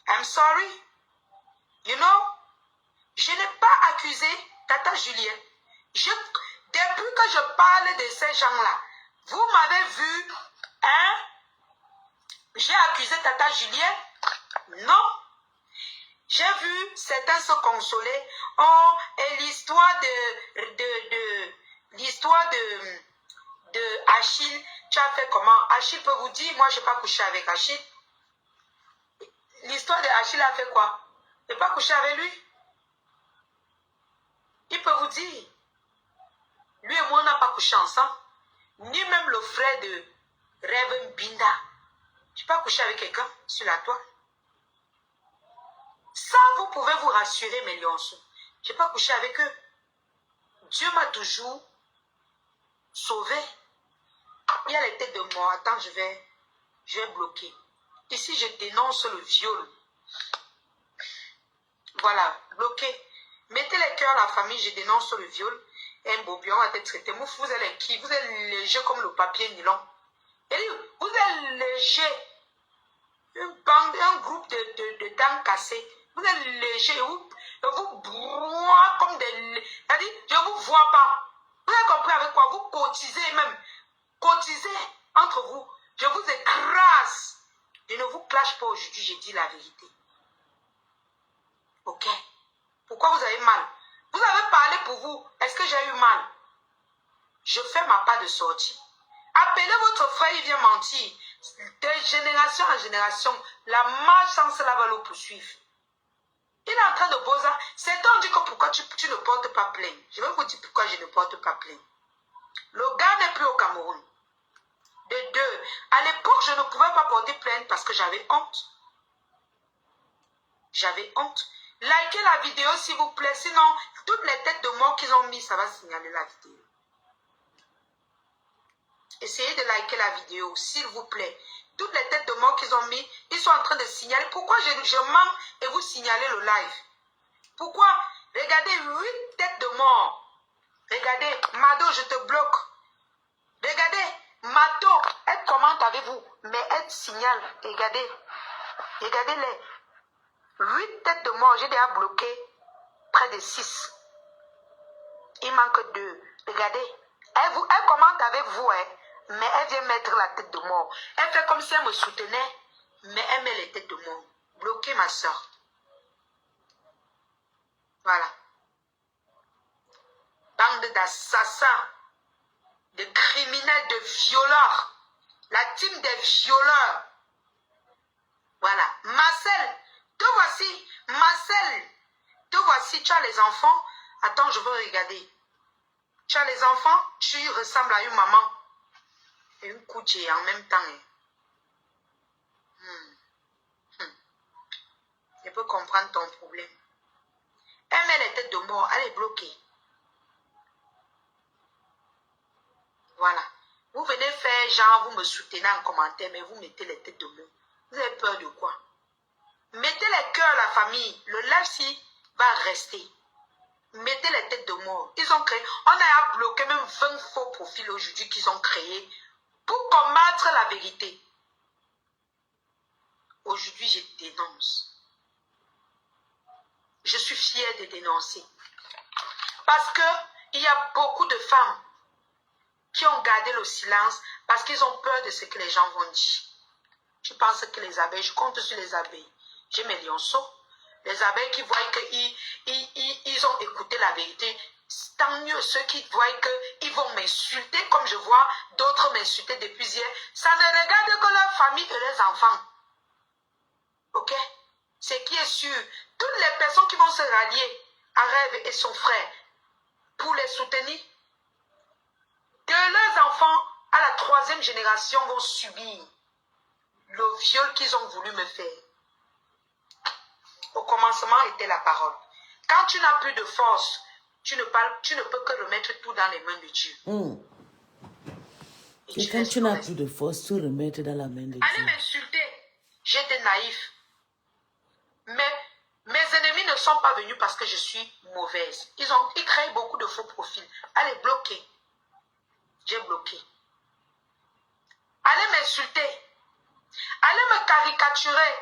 I'm sorry. You know, je n'ai pas accusé Tata Julienne. Depuis que je parle de ces gens-là, vous m'avez vu, hein? J'ai accusé Tata Julienne? Non. J'ai vu certains se consoler. Oh, et l'histoire de Achille, tu as fait comment? Achille peut vous dire, moi je n'ai pas couché avec Achille. L'histoire de Achille a fait quoi? Je n'ai pas couché avec lui. Il peut vous dire. Lui et moi, on n'a pas couché ensemble. Ni même le frère de Rêve Binda. Je n'ai pas couché avec quelqu'un sur la toile. Ça, vous pouvez vous rassurer, mes lionceaux. Je n'ai pas couché avec eux. Dieu m'a toujours sauver. Il y a les têtes de mort. Attends, je vais bloquer. Ici, je dénonce le viol. Voilà, bloqué. Mettez les cœurs à la famille, je dénonce le viol. Et un bobion va être traité. Vous êtes qui? Vous êtes léger comme le papier nylon. Et vous êtes léger. Un groupe de dents cassées. Vous êtes léger. Vous broyez comme des... C'est-à-dire, je ne vous vois pas. Vous avez compris avec quoi? Vous cotisez même. Cotisez entre vous. Je vous écrase. Je ne vous clash pas aujourd'hui, je dis la vérité. Ok? Pourquoi vous avez mal? Vous avez parlé pour vous. Est-ce que j'ai eu mal? Je fais ma part de sortie. Appelez votre frère, il vient mentir. De génération en génération, la malchance là va le poursuivre. Il est en train de poser. C'est donc dit que pourquoi tu ne portes pas plainte. Je vais vous dire pourquoi je ne porte pas plainte. Le gars n'est plus au Cameroun. De deux, à l'époque, je ne pouvais pas porter plainte parce que j'avais honte. J'avais honte. Likez la vidéo s'il vous plaît. Sinon, toutes les têtes de mort qu'ils ont mis, ça va signaler la vidéo. Essayez de liker la vidéo, s'il vous plaît. Toutes les têtes de mort qu'ils ont mis, ils sont en train de signaler. Pourquoi je mens et vous signalez le live? Pourquoi? Regardez, 8 têtes de mort. Regardez, Mado, je te bloque. Regardez, Mado, elle commente avec vous, mais elle signale. Regardez, regardez-les. 8 têtes de mort, j'ai déjà bloqué près de 6. Il manque 2. Regardez, elle commente avec vous, hein, mais elle vient mettre la tête de mort. Elle fait comme si elle me soutenait, mais elle met les têtes de mort. Bloquez ma soeur. Voilà. Bande d'assassins, de criminels, de violeurs. La team des violeurs. Voilà. Marcel, te voici. Marcel, te voici. Tu as les enfants. Attends, je veux regarder. Tu as les enfants. Tu ressembles à une maman. Et une couche en même temps. Je peux comprendre ton problème. Elle met les têtes de mort. Elle est bloquée. Voilà. Vous venez faire genre, vous me soutenez en commentaire, mais vous mettez les têtes de mort. Vous avez peur de quoi? Mettez les cœurs à la famille. Le live-ci va rester. Mettez les têtes de mort. Ils ont créé. On a bloqué même 20 faux profils aujourd'hui qu'ils ont créés pour combattre la vérité. Aujourd'hui, je dénonce. Je suis fière de dénoncer. Parce qu'il y a beaucoup de femmes qui ont gardé le silence parce qu'ils ont peur de ce que les gens vont dire. Je pense que les abeilles, je compte sur les abeilles. J'ai mes lionceaux. Les abeilles qui voient qu'ils ont écouté la vérité, tant mieux. Ceux qui voient qu'ils vont m'insulter comme je vois d'autres m'insulter depuis hier, ça ne regarde que leur famille et leurs enfants. Ok? Ce qui est sûr, toutes les personnes qui vont se rallier à Rêve et son frère pour les soutenir, de leurs enfants à la 3e génération vont subir le viol qu'ils ont voulu me faire. Au commencement était la parole. Quand tu n'as plus de force, tu ne peux que remettre tout dans les mains de Dieu. Et quand tu n'as plus de force, tu remettre dans la main de Dieu. Allez m'insulter. J'étais naïf. Mais mes ennemis ne sont pas venus parce que je suis mauvaise. Ils créent beaucoup de faux profils. Allez, bloquer. J'ai bloqué. Allez m'insulter. Allez me caricaturer.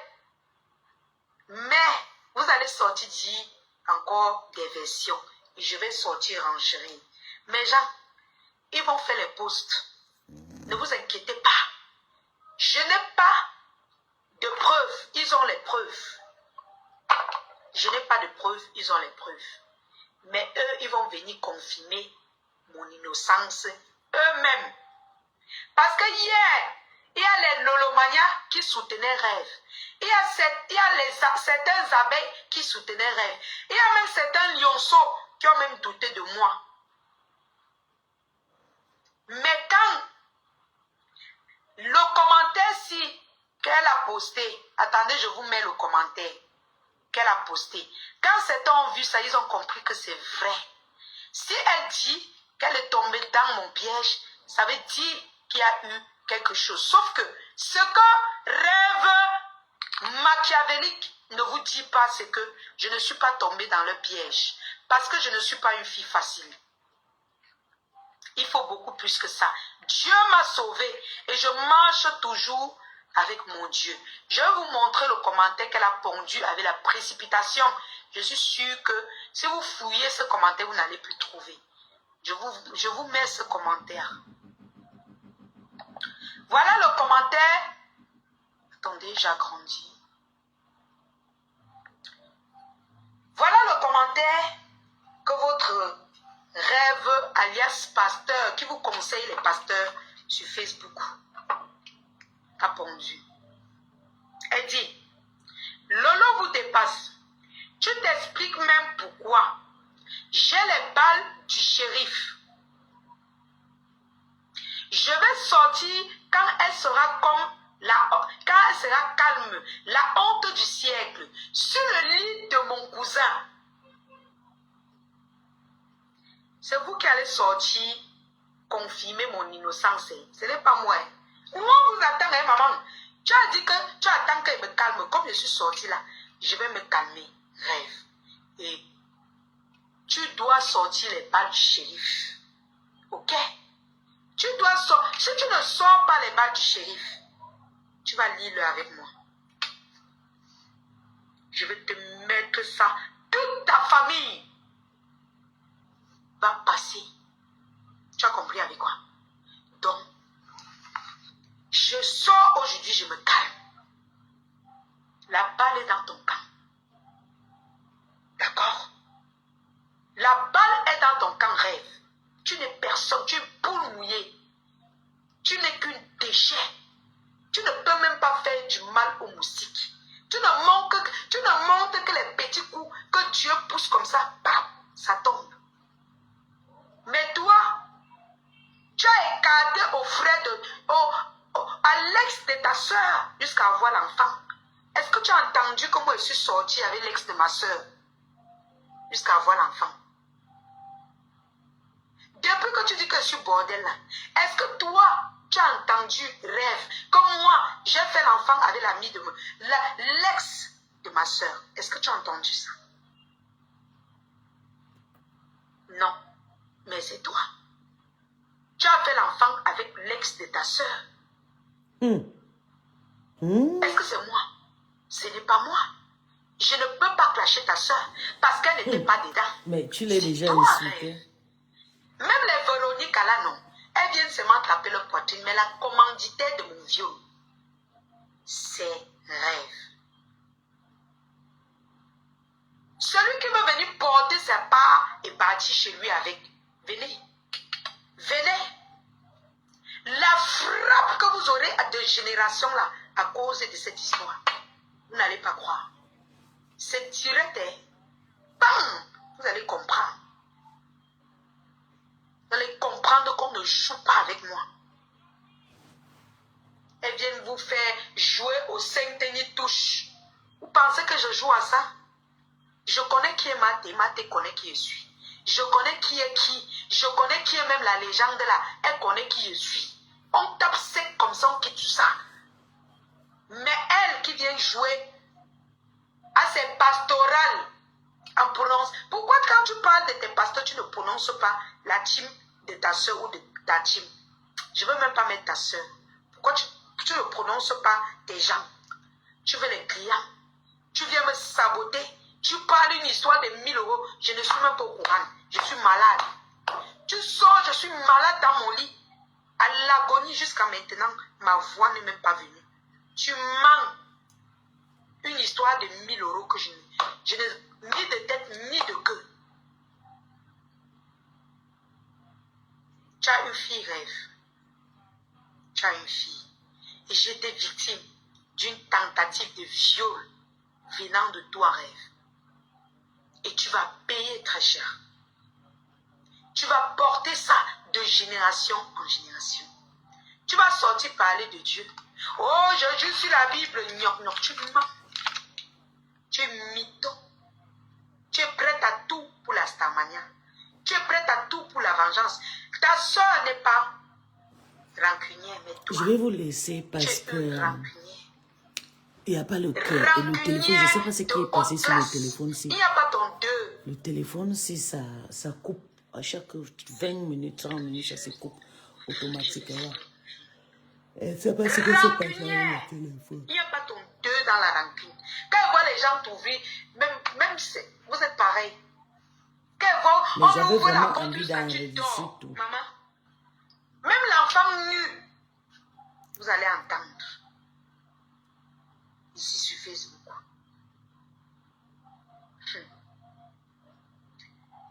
Mais vous allez sortir dire encore des versions. Et je vais sortir en chérie. Mes gens, ils vont faire les posts. Ne vous inquiétez pas. Je n'ai pas de preuves. Ils ont les preuves. Je n'ai pas de preuves. Ils ont les preuves. Mais eux, ils vont venir confirmer mon innocence eux-mêmes. Parce que hier, il y a les Lolomania qui soutenaient Rêve. Il y a certains abeilles qui soutenaient Rêve. Il y a même certains lionceaux qui ont même douté de moi. Mais quand le commentaire qu'elle a posté, attendez, je vous mets le commentaire qu'elle a posté. Quand certains ont vu ça, ils ont compris que c'est vrai. Si elle dit qu'elle est tombée dans mon piège, ça veut dire qu'il y a eu quelque chose. Sauf que ce que rêve machiavélique ne vous dit pas, c'est que je ne suis pas tombée dans le piège. Parce que je ne suis pas une fille facile. Il faut beaucoup plus que ça. Dieu m'a sauvée et je marche toujours avec mon Dieu. Je vais vous montrer le commentaire qu'elle a pondu avec la précipitation. Je suis sûre que si vous fouillez ce commentaire, vous n'allez plus trouver. Je vous mets ce commentaire. Voilà le commentaire. Attendez, j'agrandis. Voilà le commentaire que votre rêve alias pasteur, qui vous conseille les pasteurs sur Facebook, a pondu. Elle dit, Lolo vous dépasse. Tu t'expliques même pourquoi. J'ai les balles du shérif. Je vais sortir quand elle sera quand elle sera calme, la honte du siècle, sur le lit de mon cousin. C'est vous qui allez sortir, confirmer mon innocence. Ce n'est pas moi. Moi, vous attendez, maman. Tu as dit que tu attends qu'elle me calme. Comme je suis sortie là, je vais me calmer. Rêve. Et tu dois sortir les balles du shérif. Ok? Tu dois sortir. Si tu ne sors pas les balles du shérif, tu vas lire-le avec moi. Je vais te mettre ça. Toute ta famille va passer. Tu as compris avec quoi? Donc, je sors aujourd'hui, je me calme. La balle est dans ton camp. D'accord? La balle est dans ton camp, rêve. Tu n'es personne, tu es une poule mouillée. Tu n'es qu'une déchet. Tu ne peux même pas faire du mal aux moustiques. Tu ne montes que les petits coups que Dieu pousse comme ça, bam, ça tombe. Mais toi, tu as écarté au frère à l'ex de ta soeur jusqu'à avoir l'enfant. Est-ce que tu as entendu comment je suis sortie avec l'ex de ma soeur jusqu'à avoir l'enfant? Depuis que tu dis que je suis bordel là, est-ce que toi, tu as entendu rêve? Comme moi, j'ai fait l'enfant avec l'ami de l'ex de ma soeur. Est-ce que tu as entendu ça? Non, mais c'est toi. Tu as fait l'enfant avec l'ex de ta soeur. Est-ce que c'est moi? Ce n'est pas moi. Je ne peux pas clasher ta soeur parce qu'elle n'était pas dedans. Mais tu l'as déjà insulté. Même les Véroniques là, non. Elles viennent seulement taper leur poitrine, mais la commanditaire de mon viol, c'est rêve. Celui qui veut venir porter sa part est parti chez lui avec. Venez. Venez. La frappe que vous aurez à 2 générations là, à cause de cette histoire, vous n'allez pas croire. C'est direct, hein. Bam! Vous allez comprendre. Vous allez comprendre qu'on ne joue pas avec moi. Elles viennent vous faire jouer au Saint-Denis touche. Vous pensez que je joue à ça? Je connais qui est Maté connaît qui je suis. Je connais qui est qui. Je connais qui est même la légende là. Elle connaît qui je suis. On tape sec comme ça, on quitte tout ça. Mais elle qui vient jouer à ses pastorales en prononce. Pourquoi quand tu parles de tes pasteurs, tu ne prononces pas la team de ta soeur ou de ta team? Je ne veux même pas mettre ta soeur. Pourquoi tu ne prononces pas tes gens? Tu veux les clients. Tu viens me saboter. Tu parles une histoire de 1000 euros. Je ne suis même pas au courant. Je suis malade. Tu sors, je suis malade dans mon lit. À l'agonie jusqu'à maintenant, ma voix n'est même pas venue. Tu mens. Une histoire de 1000 euros que je n'ai ni de tête ni de queue. Tu as une fille rêve. Tu as une fille. Et j'étais victime d'une tentative de viol venant de toi rêve. Et tu vas payer très cher. Tu vas porter ça de génération en génération. Tu vas sortir parler de Dieu. Oh, je suis la Bible. Non, tu mens. Tu es mytho. Tu es prête à tout pour la Starmania. Tu es prête à tout pour la vengeance. Ta soeur n'est pas rancunière, mais toi, Je vais vous laisser tu parce es une que rancunière. il n'y a pas le cœur. Et le téléphone, je ne sais pas ce qui est passé sur le téléphone-ci. Il n'y a pas ton deux. Le téléphone-ci, ça coupe. À chaque 20 minutes, 30 minutes, ça se coupe automatiquement. Et je ne sais pas ce que c'est passé avec le téléphone. Il n'y a pas ton deux dans la rancune. Quand ils voient les gens t'ouvrir, même si vous êtes pareil. Quand ils voient, Mais j'avais vraiment envie d'enregistrer tout. Maman, même l'enfant nu, vous allez entendre. Ici sur Facebook.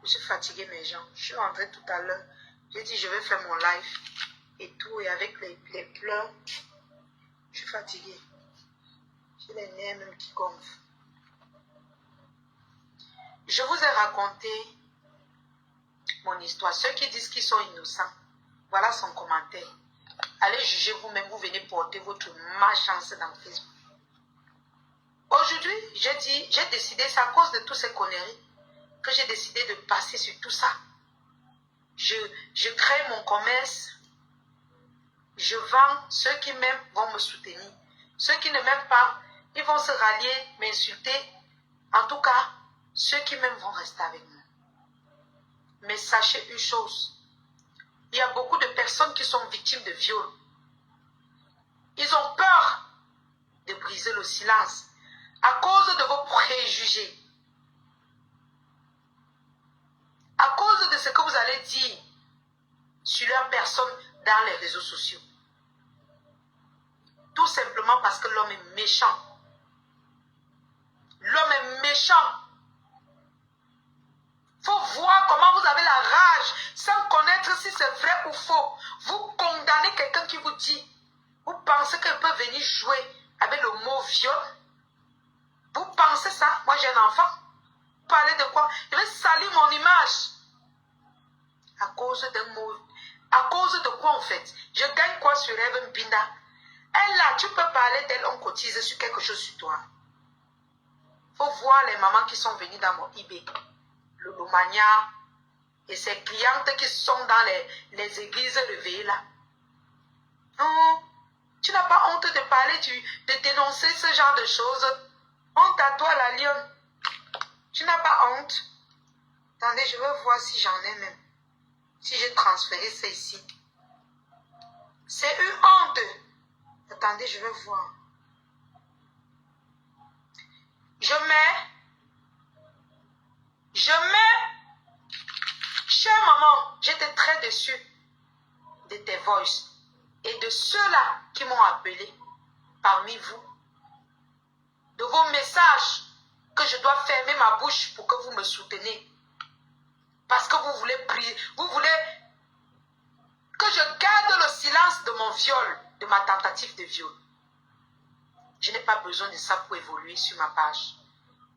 Je suis fatiguée, mes gens. Je suis rentrée tout à l'heure. J'ai dit, je vais faire mon live et tout. Et avec les pleurs, je suis fatiguée. J'ai les nerfs même qui gonflent. Je vous ai raconté mon histoire. Ceux qui disent qu'ils sont innocents, voilà son commentaire. Allez juger vous-même, vous venez porter votre malchance dans Facebook. Aujourd'hui, j'ai décidé, c'est à cause de toutes ces conneries, que j'ai décidé de passer sur tout ça. Je crée mon commerce, je vends, ceux qui m'aiment vont me soutenir. Ceux qui ne m'aiment pas, ils vont se rallier, m'insulter. En tout cas, ceux qui m'aiment vont rester avec moi. Mais sachez une chose, il y a beaucoup de personnes qui sont victimes de viol. Ils ont peur de briser le silence à cause de vos préjugés. À cause de ce que vous allez dire sur leur personne dans les réseaux sociaux. Tout simplement parce que l'homme est méchant. L'homme est méchant. Il faut voir comment vous avez la rage sans connaître si c'est vrai ou faux. Vous condamnez quelqu'un qui vous dit, vous pensez qu'elle peut venir jouer avec le mot viol? Vous pensez ça? Moi j'ai un enfant. Vous parlez de quoi? Je vais salir mon image. À cause d'un mot. À cause de quoi en fait? Je gagne quoi sur Eve Mbinda? Elle là, tu peux parler d'elle, on cotise sur quelque chose sur toi. Faut voir les mamans qui sont venues dans mon eBay. Le Lomania et ses clientes qui sont dans les églises réveillées là. Non, tu n'as pas honte de parler, de dénoncer ce genre de choses. Honte à toi la lionne. Tu n'as pas honte. Attendez, je vais voir si j'en ai même. Si j'ai transféré ça ici. C'est une honte. Attendez, je vais voir. Je mets. Chère maman, j'étais très déçue de tes voices et de ceux-là qui m'ont appelé parmi vous. De vos messages que je dois fermer ma bouche pour que vous me souteniez. Parce que vous voulez prier, vous voulez que je garde le silence de mon viol, de ma tentative de viol. Je n'ai pas besoin de ça pour évoluer sur ma page.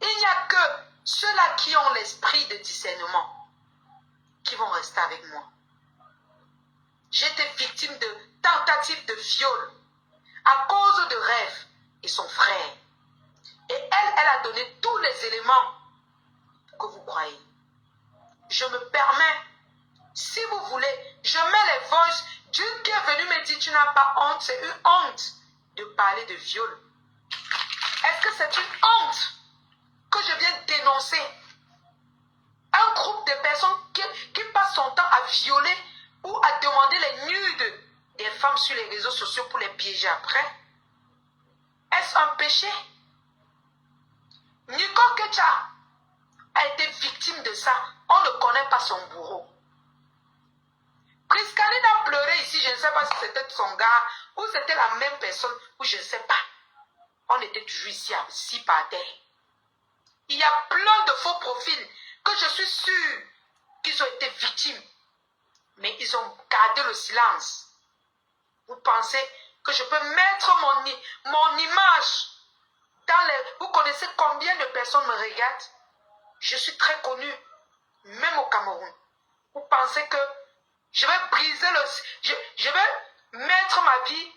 Il n'y a que ceux-là qui ont l'esprit de discernement qui vont rester avec moi. J'étais victime de tentative de viol à cause de Rêve et son frère. Et elle a donné tous les éléments que vous croyez. Je me permets, si vous voulez, je mets les voices d'une qui est venue me dire tu n'as pas honte, c'est une honte de parler de viol. Est-ce que c'est une honte que je viens dénoncer un groupe de personnes qui passent son temps à violer ou à demander les nudes des femmes sur les réseaux sociaux pour les piéger après? Est-ce un péché? Nico Kecha a été victime de ça. On ne connaît pas son bourreau. Priscaline a pleuré ici, je ne sais pas si c'était son gars ou c'était la même personne ou je ne sais pas. On était toujours ici, assis par terre. Il y a plein de faux profils que je suis sûre qu'ils ont été victimes. Mais ils ont gardé le silence. Vous pensez que je peux mettre mon image dans les... Vous connaissez combien de personnes me regardent? Je suis très connue, même au Cameroun. Vous pensez que je vais briser le... Je vais mettre ma vie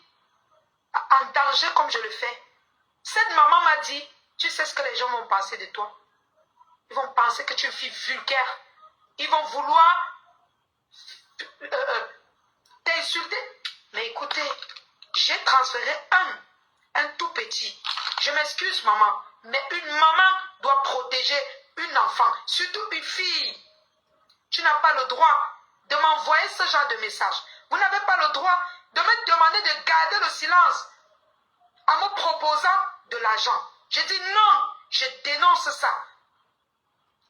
en danger comme je le fais. Cette maman m'a dit, tu sais ce que les gens vont penser de toi? Ils vont penser que tu es une fille vulgaire, Ils vont vouloir t'insulter. Mais écoutez, j'ai transféré un tout petit. Je m'excuse, maman, mais une maman doit protéger une enfant, surtout une fille. Tu n'as pas le droit de m'envoyer ce genre de message. Vous n'avez pas le droit de me demander de garder le silence en me proposant de l'argent. Je dis non, je dénonce ça.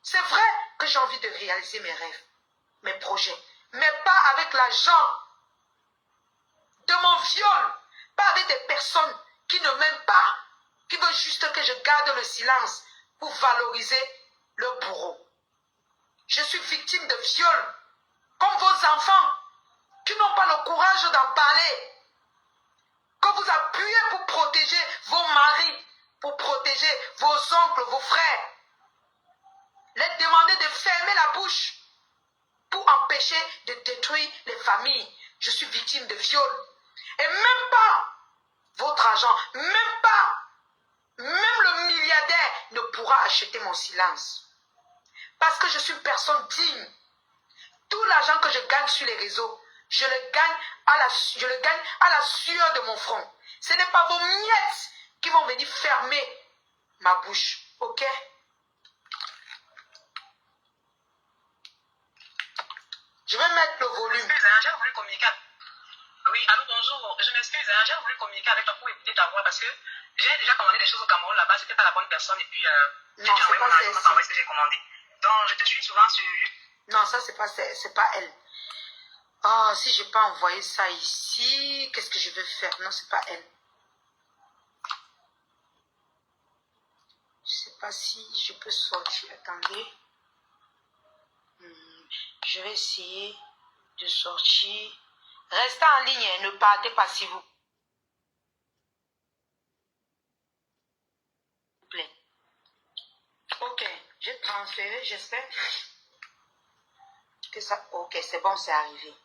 C'est vrai que j'ai envie de réaliser mes rêves, mes projets, mais pas avec l'argent de mon viol, pas avec des personnes qui ne m'aiment pas, qui veulent juste que je garde le silence pour valoriser le bourreau. Je suis victime de viol, comme vos enfants qui n'ont pas le courage d'en parler, que vous appuyez pour protéger vos maris, pour protéger vos oncles, vos frères. Les demander de fermer la bouche pour empêcher de détruire les familles. Je suis victime de viol. Et même pas votre argent, même le milliardaire ne pourra acheter mon silence. Parce que je suis une personne digne. Tout l'argent que je gagne sur les réseaux, je le gagne à la sueur de mon front. Ce n'est pas vos miettes qui vont venir fermer ma bouche. Ok? Je vais mettre le volume. J'ai voulu communiquer. Oui, allô, bonjour. Je m'excuse, j'ai voulu communiquer avec toi pour écouter ta voix parce que j'ai déjà commandé des choses au Cameroun là-bas, c'était pas la bonne personne et puis non, c'est pas ce que j'ai commandé. Donc je te suis souvent sur. Non, ça c'est pas elle. Ah, si je peux envoyer ça ici, qu'est-ce que je vais faire? Non, c'est pas elle. Je sais pas si je peux sortir. Attendez. Je vais essayer de sortir. Restez en ligne, hein, ne partez pas s'il vous plaît. Ok, j'ai transféré, j'espère que ça... Ok, c'est bon, c'est arrivé.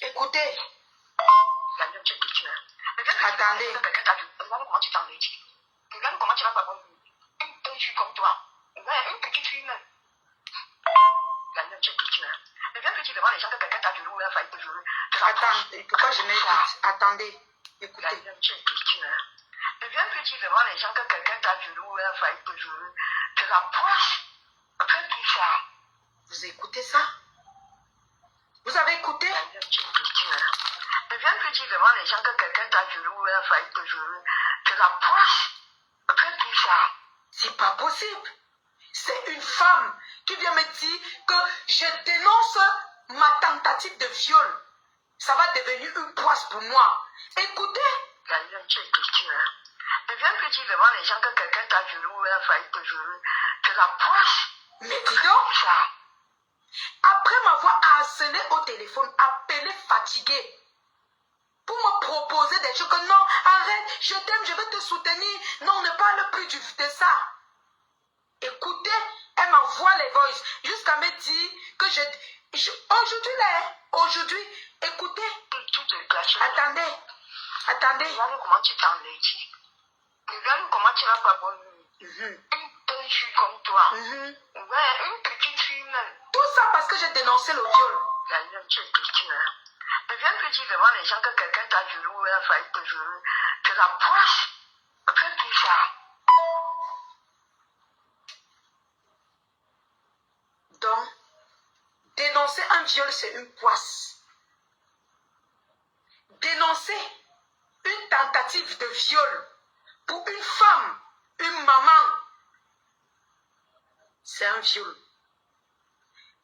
Écoutez. Attendez. Regarde comment tu t'enlèves. Regarde comment tu vas pas une fille comme toi. Ouais, une petite fille même. Regarde, tu es petit. Mais viens petit devant les gens que quelqu'un t'a violé ou a failli te violer. Attendez, pourquoi je m'écoute? Attendez, écoutez. Regarde, tu es petit. Mais viens petit devant les gens que quelqu'un t'a violé ou a failli te violer. Tu la poisse. Après tout ça. Vous écoutez ça? Vous avez écouté? Mais viens plus dire devant les gens que quelqu'un t'a violé ou a failli te violer. Tu la poisse. Après tout ça. C'est pas possible. C'est une femme qui vient me dire que je dénonce ma tentative de viol. Ça va devenir une poisse pour moi. Écoutez. Mais viens plus dire devant les gens que quelqu'un t'a violé ou a failli te violer. Tu la poisse. Mais dis donc. Après m'avoir harcelé au téléphone, appelé fatigué, pour me proposer des choses que non, arrête, je t'aime, je vais te soutenir. Non, ne parle plus de ça. Écoutez, elle m'envoie les voices jusqu'à me dire que aujourd'hui, écoutez. Attendez. Regarde comment tu t'enlèves. Regarde comment tu vas pas bonne nuit. Une fille comme toi. Ouais, une petite fille même. Tout ça parce que j'ai dénoncé le viol. Mais viens plus dire devant les gens que quelqu'un t'a violé ou a failli te violer. Tu la poisse. Après tout ça. Donc, dénoncer un viol, c'est une poisse. Dénoncer une tentative de viol pour une femme, une maman, c'est un viol.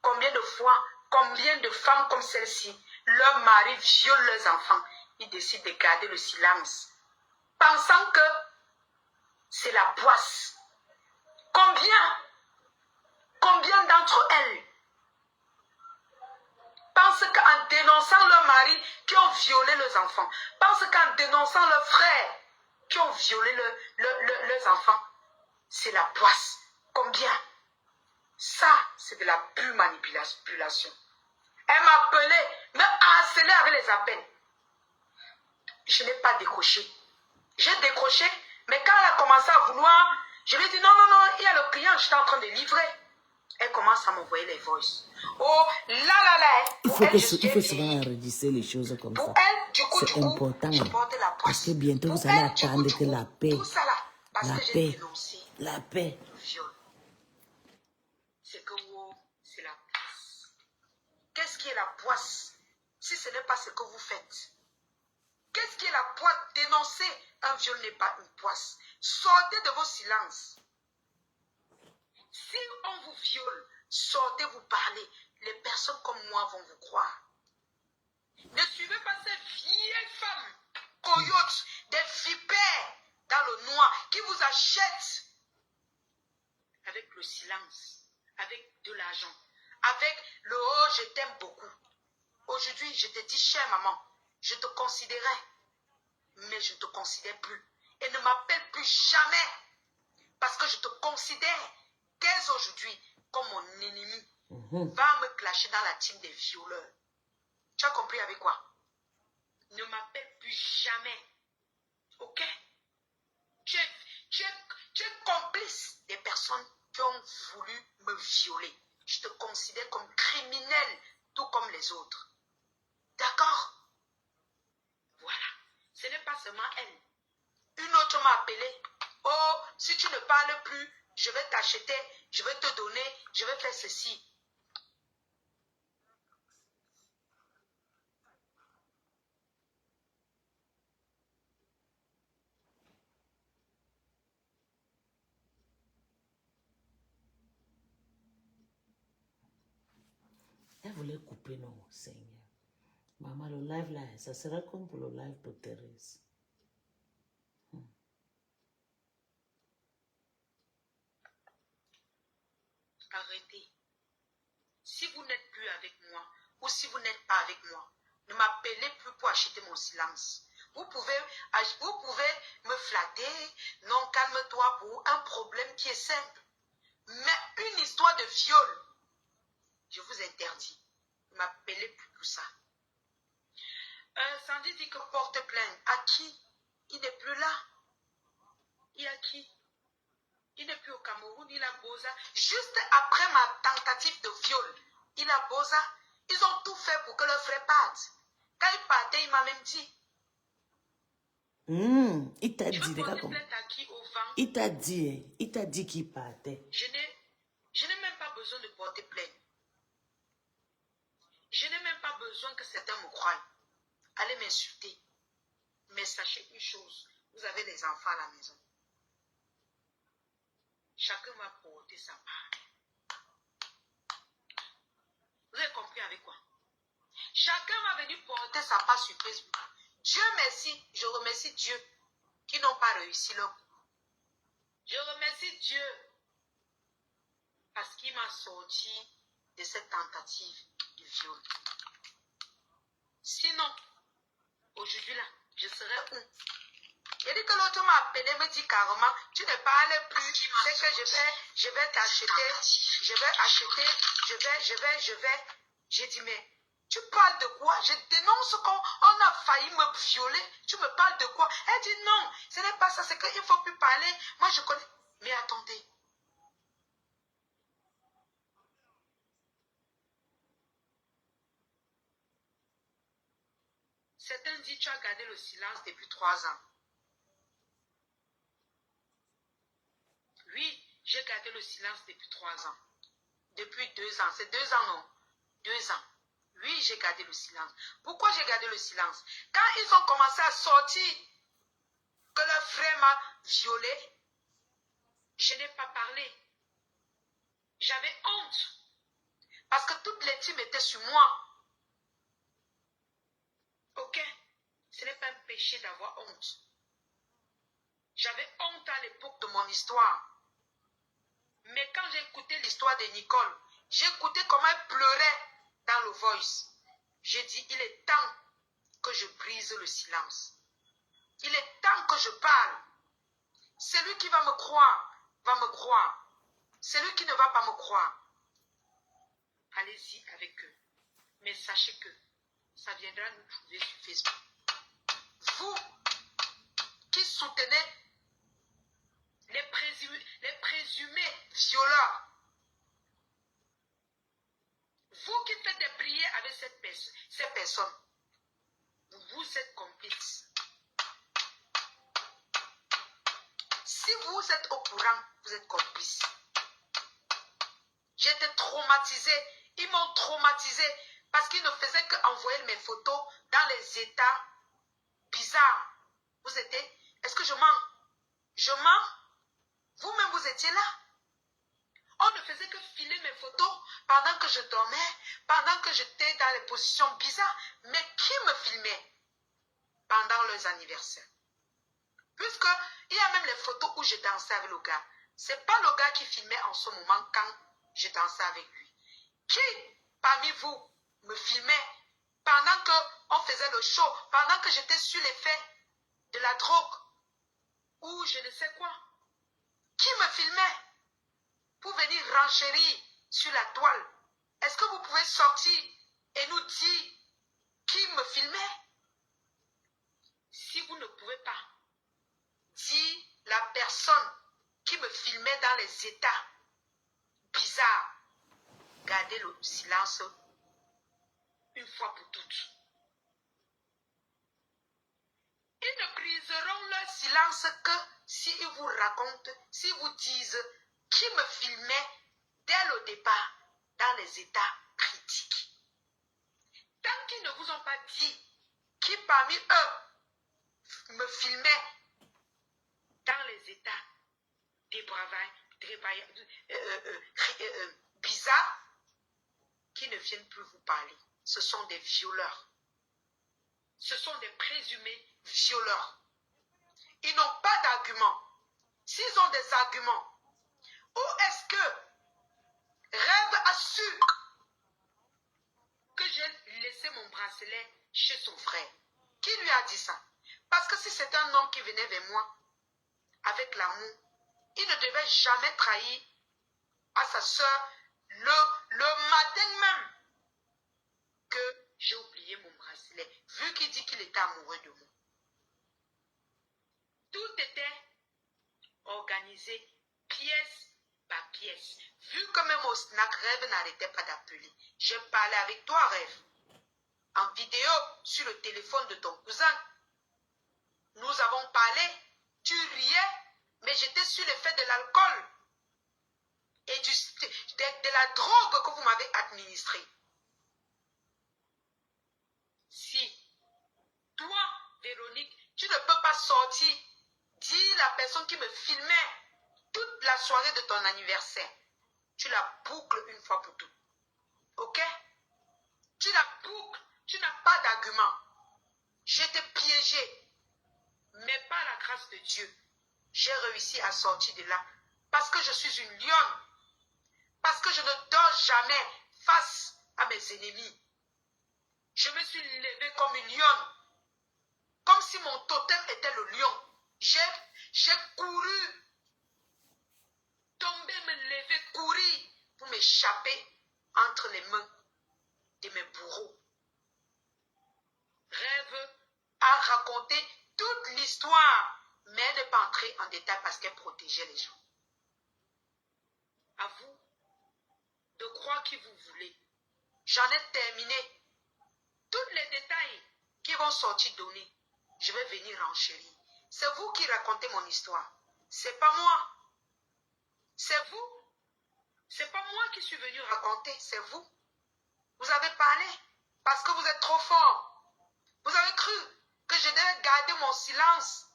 Combien de fois, combien de femmes comme celle-ci, leur mari viole leurs enfants, ils décident de garder le silence, pensant que c'est la poisse. Combien d'entre elles pensent qu'en dénonçant dénonçant leurs maris qui ont violé leurs enfants. Parce qu'en dénonçant leurs frères qui ont violé leurs enfants, c'est la poisse. Combien? Ça, c'est de la pure manipulation. Elle m'appelait, me harcelait avec les appels. Je n'ai pas décroché. J'ai décroché, mais quand elle a commencé à vouloir, je lui ai dit non, non, non, il y a le client, je suis en train de livrer. Elle commence à m'envoyer les voices. Oh, là. Il faut souvent enregistrer les choses comme ça. C'est important. Je porte la poisse. Parce que bientôt, vous allez attendre que la paix, tout ça là, parce que j'ai dénoncé la paix. le viol. C'est que wow, c'est la poisse. Qu'est-ce qui est la poisse si ce n'est pas ce que vous faites? Qu'est-ce qui est la poisse? Dénoncer un viol n'est pas une poisse. Sortez de vos silences. Si on vous viole, sortez vous parler. Les personnes comme moi vont vous croire. Ne suivez pas ces vieilles femmes, coyotes, des vipères dans le noir qui vous achètent avec le silence, avec de l'argent, avec le oh, je t'aime beaucoup. Aujourd'hui, je te dis, chère maman, je te considérais, mais je ne te considère plus. Et ne m'appelle plus jamais, parce que je te considère dès aujourd'hui comme mon ennemi. Va me clasher dans la team des violeurs. Tu as compris avec quoi? Ne m'appelle plus jamais. Ok? Tu es complice des personnes qui ont voulu me violer. Je te considère comme criminel, tout comme les autres. D'accord? Voilà. Ce n'est pas seulement elle. Une autre m'a appelé. Oh, si tu ne parles plus, je vais t'acheter, je vais te donner, je vais faire ceci. Elle voulait couper, non, Seigneur. Maman, le live là, ça sera comme pour le live pour Thérèse. Arrêtez. Si vous n'êtes plus avec moi, ou si vous n'êtes pas avec moi, ne m'appelez plus pour acheter mon silence. Vous pouvez me flatter, non, calme-toi pour un problème qui est simple. Mais une histoire de viol, je vous interdis. Ne m'appelez plus pour ça. Sandy dit que porte plainte. À qui? Il n'est plus là. Il a qui? Il n'est plus au Cameroun, il a Boza. Juste après ma tentative de viol, il a Boza. Ils ont tout fait pour que leur frère parte. Quand il partait, il m'a même dit. Il t'a dit, regarde comment. À qui au vent? Il t'a dit qu'il partait. Je n'ai même pas besoin de porter plainte. Je n'ai même pas besoin que certains me croient. Allez m'insulter. Mais sachez une chose, vous avez des enfants à la maison. Chacun va porter sa part. Vous avez compris avec quoi? Chacun va venir porter sa part sur Facebook. Dieu merci, je remercie Dieu qui n'ont pas réussi leur coup. Je remercie Dieu parce qu'il m'a sorti de cette tentative de viol. Sinon, aujourd'hui là, je serais où? Il dit que l'autre m'a appelé, me dit carrément, tu ne parles plus, c'est que je vais t'acheter, je vais acheter, je vais. J'ai dit, mais tu parles de quoi? Je dénonce qu'on a failli me violer, tu me parles de quoi? Elle dit non, ce n'est pas ça, c'est qu'il ne faut plus parler, moi je connais. Mais attendez. Certains disent, tu as gardé le silence depuis 3 ans. Oui, j'ai gardé le silence depuis 3 ans. Depuis 2 ans. C'est 2 ans, non? 2 ans. Oui, j'ai gardé le silence. Pourquoi j'ai gardé le silence? Quand ils ont commencé à sortir que leur frère m'a violé, je n'ai pas parlé. J'avais honte. Parce que toute l'intime était sur moi. Ok? Ce n'est pas un péché d'avoir honte. J'avais honte à l'époque de mon histoire. Mais quand j'ai écouté l'histoire de Nicole, j'ai écouté comment elle pleurait dans le voice. J'ai dit, il est temps que je brise le silence. Il est temps que je parle. Celui qui va me croire, va me croire. Celui qui ne va pas me croire, allez-y avec eux. Mais sachez que ça viendra nous trouver sur Facebook. Vous qui soutenez les présumés violeurs, vous qui faites des prières avec ces personnes, vous êtes complices. Si vous êtes au courant, vous êtes complices. J'ai été traumatisée. Ils m'ont traumatisée parce qu'ils ne faisaient qu'envoyer mes photos dans les états bizarres. Vous étiez... Est-ce que je mens? Je mens? Vous-même, vous étiez là. On ne faisait que filer mes photos pendant que je dormais, pendant que j'étais dans les positions bizarres. Mais qui me filmait pendant leurs anniversaires? Puisque il y a même les photos où je dansais avec le gars. C'est pas le gars qui filmait en ce moment quand je dansais avec lui. Qui parmi vous me filmait pendant qu'on faisait le show, pendant que j'étais sur l'effet de la drogue ou je ne sais quoi? Qui me filmait pour venir renchérir sur la toile? Est-ce que vous pouvez sortir et nous dire qui me filmait? Si vous ne pouvez pas dire la personne qui me filmait dans les états bizarres, gardez le silence une fois pour toutes. Ils ne briseront leur silence que s'ils vous racontent, s'ils vous disent qui me filmait dès le départ dans les états critiques. Tant qu'ils ne vous ont pas dit qui parmi eux me filmait dans les états bizarres, qui ne viennent plus vous parler. Ce sont des violeurs. Ce sont des présumés violeurs. Ils n'ont pas d'arguments. S'ils ont des arguments, où est-ce que Rêve a su que j'ai laissé mon bracelet chez son frère? Qui lui a dit ça? Parce que si c'est un homme qui venait vers moi avec l'amour, il ne devait jamais trahir à sa soeur le matin même que j'ai oublié mon bracelet, vu qu'il dit qu'il était amoureux de moi. Tout était organisé pièce par pièce. Vu que même au snack, Rêve n'arrêtait pas d'appeler. J'ai parlé avec toi, Rêve, en vidéo sur le téléphone de ton cousin. Nous avons parlé, tu riais, mais j'étais sur l'effet de l'alcool et de la drogue que vous m'avez administrée. Si toi, Véronique, tu ne peux pas sortir, dire la personne qui me filmait toute la soirée de ton anniversaire, tu la boucles une fois pour toutes. Ok? Tu la boucles, tu n'as pas d'argument. J'étais piégé, mais par la grâce de Dieu, j'ai réussi à sortir de là parce que je suis une lionne, parce que je ne dors jamais face à mes ennemis. Je me suis levée comme une lionne, comme si mon totem était le lion. J'ai couru, tombé, me lever, courir pour m'échapper entre les mains de mes bourreaux. Rêve a raconté toute l'histoire, mais elle n'est pas entrée en détail parce qu'elle protégeait les gens. À vous de croire qui vous voulez. J'en ai terminé. Tous les détails qui vont sortir donnés, je vais venir enchérir. C'est vous qui racontez mon histoire. C'est pas moi. C'est vous. C'est pas moi qui suis venu raconter, c'est vous. Vous avez parlé parce que vous êtes trop fort. Vous avez cru que je devais garder mon silence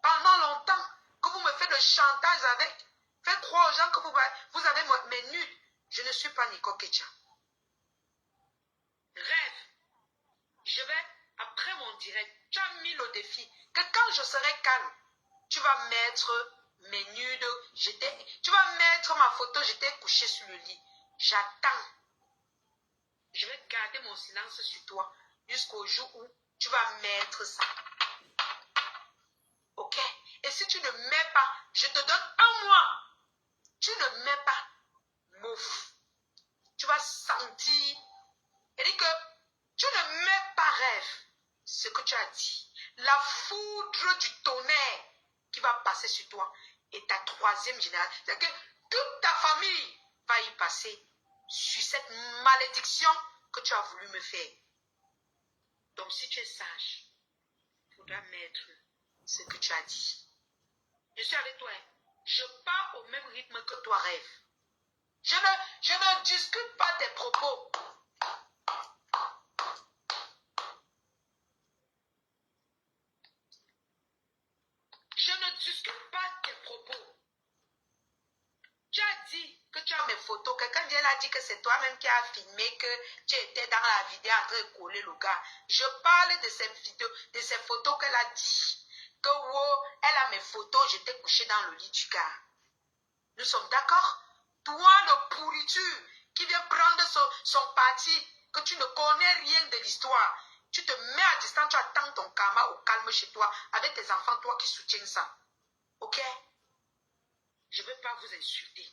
pendant longtemps, que vous me faites le chantage avec. Faites croire aux gens que vous avez mes nudes. Je ne suis pas Nico Ketcha. Rêve. Je vais, après mon direct, tu as mis le défi que quand je serai calme, tu vas mettre mes nudes, tu vas mettre ma photo, j'étais couché sur le lit. J'attends. Je vais garder mon silence sur toi jusqu'au jour où tu vas mettre ça. Ok? Et si tu ne mets pas, je te donne 1 mois. Tu ne mets pas, mouf. Tu vas sentir. Et dit que tu ne mets pas rêve. Ce que tu as dit. La foudre du tonnerre qui va passer sur toi. Et ta 3e génération. C'est que toute ta famille va y passer sur cette malédiction que tu as voulu me faire. Donc si tu es sage, il faudra mettre ce que tu as dit. Je suis avec toi. Je pars au même rythme que toi rêve. Je ne discute pas tes propos. Je ne discute pas tes propos. Tu as dit que tu as mes photos. Quelqu'un vient là dire que c'est toi-même qui as filmé, que tu étais dans la vidéo en train de coller le gars. Je parle de ces vidéos, de ces photos qu'elle a dit. Que wow, elle a mes photos, j'étais couché dans le lit du gars. Nous sommes d'accord? Toi, le pourriture qui vient prendre son parti, que tu ne connais rien de l'histoire. Tu te mets à distance, tu attends ton karma au calme chez toi, avec tes enfants, toi qui soutiens ça. Ok? Je ne veux pas vous insulter.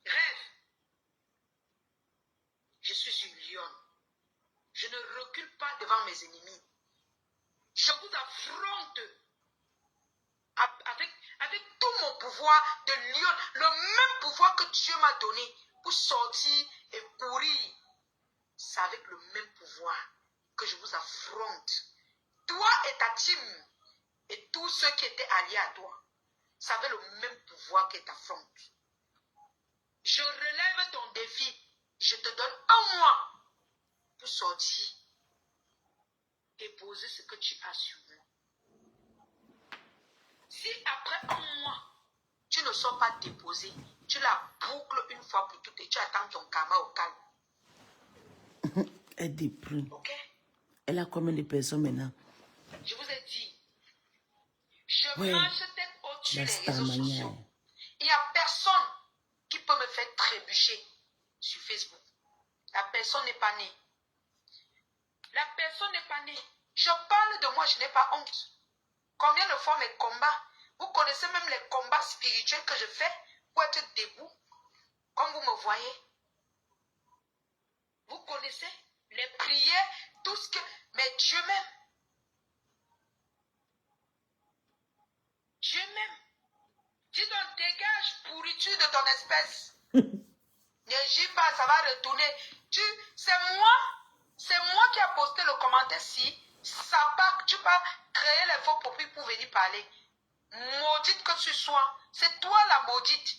Rêve. Je suis une lionne. Je ne recule pas devant mes ennemis. Je vous affronte avec tout mon pouvoir de lion, le même pouvoir que Dieu m'a donné pour sortir et courir. C'est avec le même pouvoir que je vous affronte. Toi et ta team et tous ceux qui étaient alliés à toi, ça avait le même pouvoir qui t'affronte. Je relève ton défi. Je te donne 1 mois pour sortir et poser ce que tu as sur moi. Si après 1 mois, tu ne sors pas déposé, tu la boucles une fois pour toutes et tu attends ton karma au calme. Elle déprime. Ok? Elle a combien de personnes maintenant? Je vous ai dit, je marche tête haute sur les réseaux sociaux. Il n'y a personne qui peut me faire trébucher sur Facebook. La personne n'est pas née. La personne n'est pas née. Je parle de moi, je n'ai pas honte. Combien de fois mes combats, vous connaissez même les combats spirituels que je fais pour être debout, comme vous me voyez. Vous connaissez les prières, tout ce que... Mais Dieu m'aime. Dieu m'aime. Dis donc, dégage pourriture de ton espèce. N'agis pas, ça va retourner. C'est moi qui a posté le commentaire si ça part, tu vas créer les faux profils pour venir parler. Maudite que tu sois, c'est toi la maudite.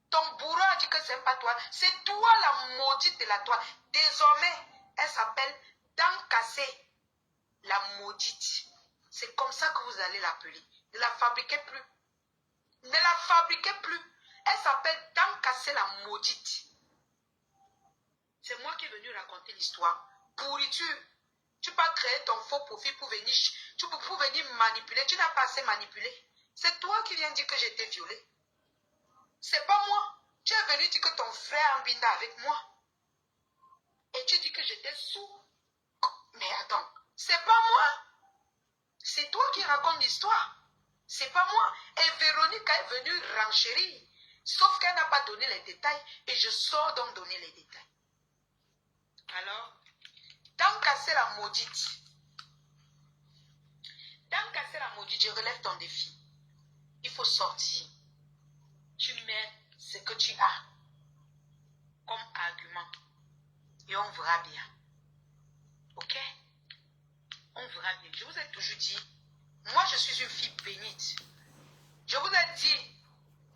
Ton bourreau a dit que c'est pas toi, c'est toi la maudite de la toile. Désormais, elle s'appelle Dent Cassée, la maudite. C'est comme ça que vous allez l'appeler. Ne la fabriquez plus. Ne la fabriquez plus. Elle s'appelle Dent Cassée, la maudite. C'est moi qui est venu raconter l'histoire. Pourriture. Tu peux créer ton faux profil pour venir manipuler. Tu n'as pas assez manipulé. C'est toi qui viens dire que j'ai été violée. C'est pas moi. Tu es venu dire que ton frère Ambinda avec moi. Et tu dis que j'étais sous. Mais attends, c'est pas moi. C'est toi qui raconte l'histoire. C'est pas moi. Et Véronique est venue renchérir. Sauf qu'elle n'a pas donné les détails. Et je sors donc donner les détails. Alors, Dent Cassée la maudite. Dent Cassée la maudite, je relève ton défi. Il faut sortir. Tu mets ce que tu as comme argument. Et on verra bien. Ok? On verra bien. Je vous ai toujours dit, moi je suis une fille bénite. Je vous ai dit,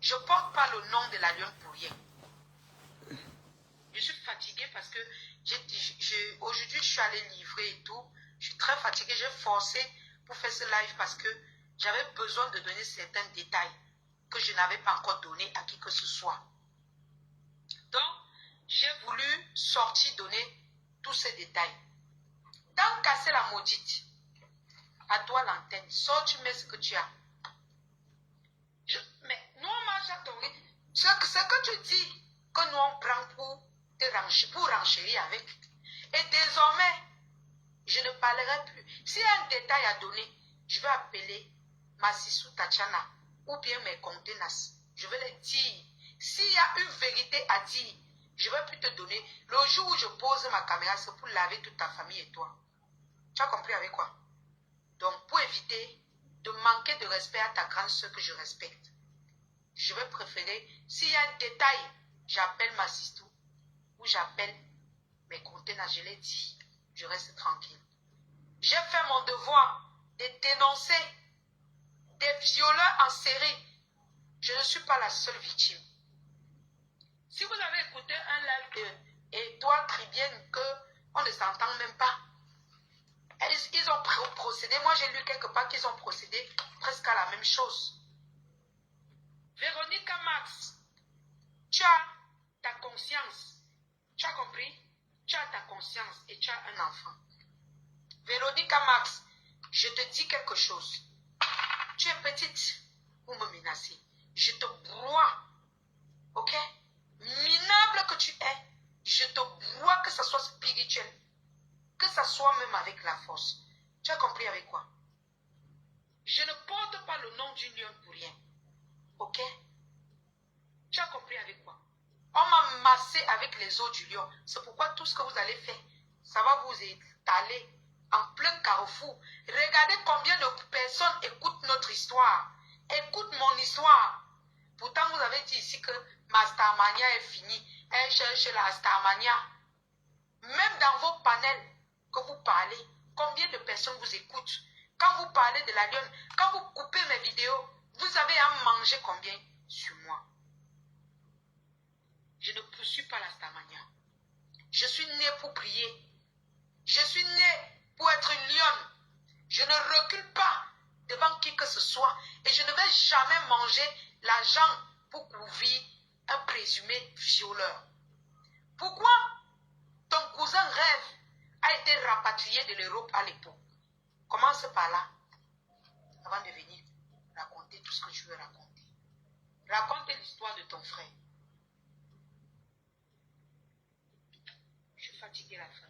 je ne porte pas le nom de la lionne pour rien. Je suis fatiguée parce que aujourd'hui je suis allée livrer et tout. Je suis très fatiguée. J'ai forcé pour faire ce live parce que j'avais besoin de donner certains détails que je n'avais pas encore donné à qui que ce soit. Donc, j'ai voulu sortir, donner tous ces détails. Dent Cassée la maudite. À toi l'antenne. Sors, tu mets ce que tu as. Mais nous on marche à ton rythme. Ce que tu dis que nous on prend pour pour renchérir avec. Et désormais, je ne parlerai plus. S'il y a un détail à donner, je vais appeler Massissou Tachana ou bien mes contenants. Je vais les dire. S'il y a une vérité à dire, je ne vais plus te donner. Le jour où je pose ma caméra, c'est pour laver toute ta famille et toi. Tu as compris avec quoi? Donc, pour éviter de manquer de respect à ta grande soeur que je respecte, je vais préférer, s'il y a un détail, j'appelle Massissou ou j'appelle mes contenants, je l'ai dit. Je reste tranquille. J'ai fait mon devoir de dénoncer des violeurs en série. Je ne suis pas la seule victime. Si vous avez écouté un live de Étoile Tribienne qu'on ne s'entend même pas, ils ont procédé. Moi, j'ai lu quelque part qu'ils ont procédé presque à la même chose. Véronique Max, tu as ta conscience. Tu as compris? Tu as ta conscience et tu as un enfant. Véronique Max, je te dis quelque chose. Tu es petite pour me menacer. Je te broie. Ok? Minable que tu es, je te broie, que ce soit spirituel, que ce soit même avec la force. Tu as compris avec quoi? Je ne porte pas le nom du lion pour rien. Ok? Tu as compris avec quoi? On m'a massé avec les os du lion. C'est pourquoi tout ce que vous allez faire, ça va vous étaler en plein carrefour. Regardez combien de personnes écoutent notre histoire. Écoute mon histoire. Pourtant, vous avez dit ici que ma Starmania est finie. Elle cherche la Starmania. Même dans vos panels que vous parlez, combien de personnes vous écoutent? Quand vous parlez de la lionne, quand vous coupez mes vidéos, vous avez à manger combien sur moi? Je ne poursuis pas la Starmania. Je suis né pour prier. Je suis né pour être une lionne. Je ne recule pas devant qui que ce soit. Et je ne vais jamais manger l'argent pour couvrir un présumé violeur. Pourquoi ton cousin Rêve a été rapatrié de l'Europe à l'époque? Commence par là, avant de venir raconter tout ce que tu veux raconter. Raconte l'histoire de ton frère. Je suis fatiguée la fin.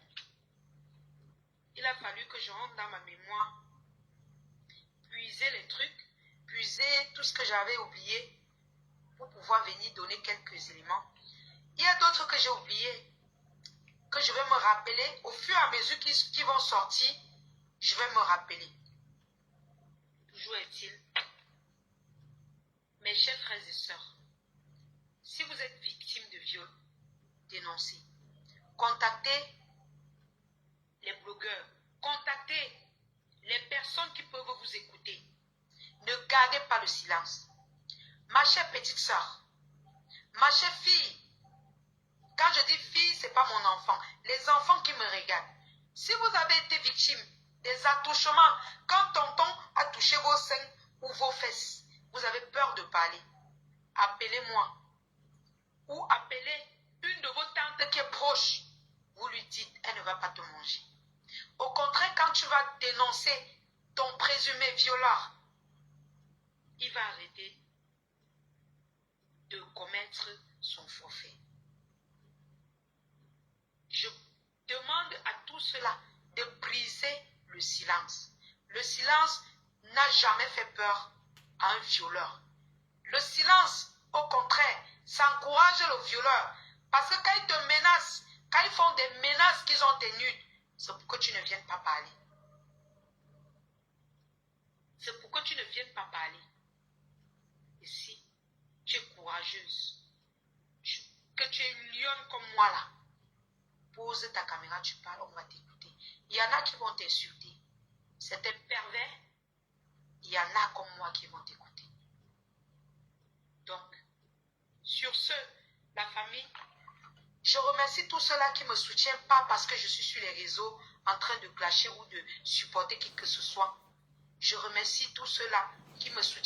Il a fallu que je rentre dans ma mémoire, puiser les trucs, puiser tout ce que j'avais oublié pour pouvoir venir donner quelques éléments. Il y a d'autres que j'ai oubliés, que je vais me rappeler au fur et à mesure qu'ils vont sortir, je vais me rappeler. Toujours est-il, mes chers frères et sœurs, si vous êtes victime de viol, dénoncez. Contactez les blogueurs, contactez les personnes qui peuvent vous écouter. Ne gardez pas le silence. Ma chère petite sœur, ma chère fille, quand je dis fille, ce n'est pas mon enfant, les enfants qui me regardent. Si vous avez été victime des attouchements, quand tonton a touché vos seins ou vos fesses, vous avez peur de parler, appelez-moi. Ou appelez une de vos tantes qui est proche. Vous lui dites, elle ne va pas te manger. Au contraire, quand tu vas dénoncer ton présumé violeur, il va arrêter de commettre son forfait. Je demande à tout cela de briser le silence. Le silence n'a jamais fait peur à un violeur. Le silence, au contraire, ça encourage le violeur. Parce que quand ils te menacent, quand ils font des menaces qu'ils ont tenues, c'est pour que tu ne viennes pas parler. C'est pour que tu ne viennes pas parler. Et si tu es courageuse, que tu es une lionne comme moi là, pose ta caméra, tu parles, on va t'écouter. Il y en a qui vont t'insulter. C'est des pervers. Il y en a comme moi qui vont t'écouter. Donc, sur ce, la famille, je remercie tous ceux-là qui me soutiennent, pas parce que je suis sur les réseaux en train de clasher ou de supporter qui que ce soit. Je remercie tous ceux-là qui me soutiennent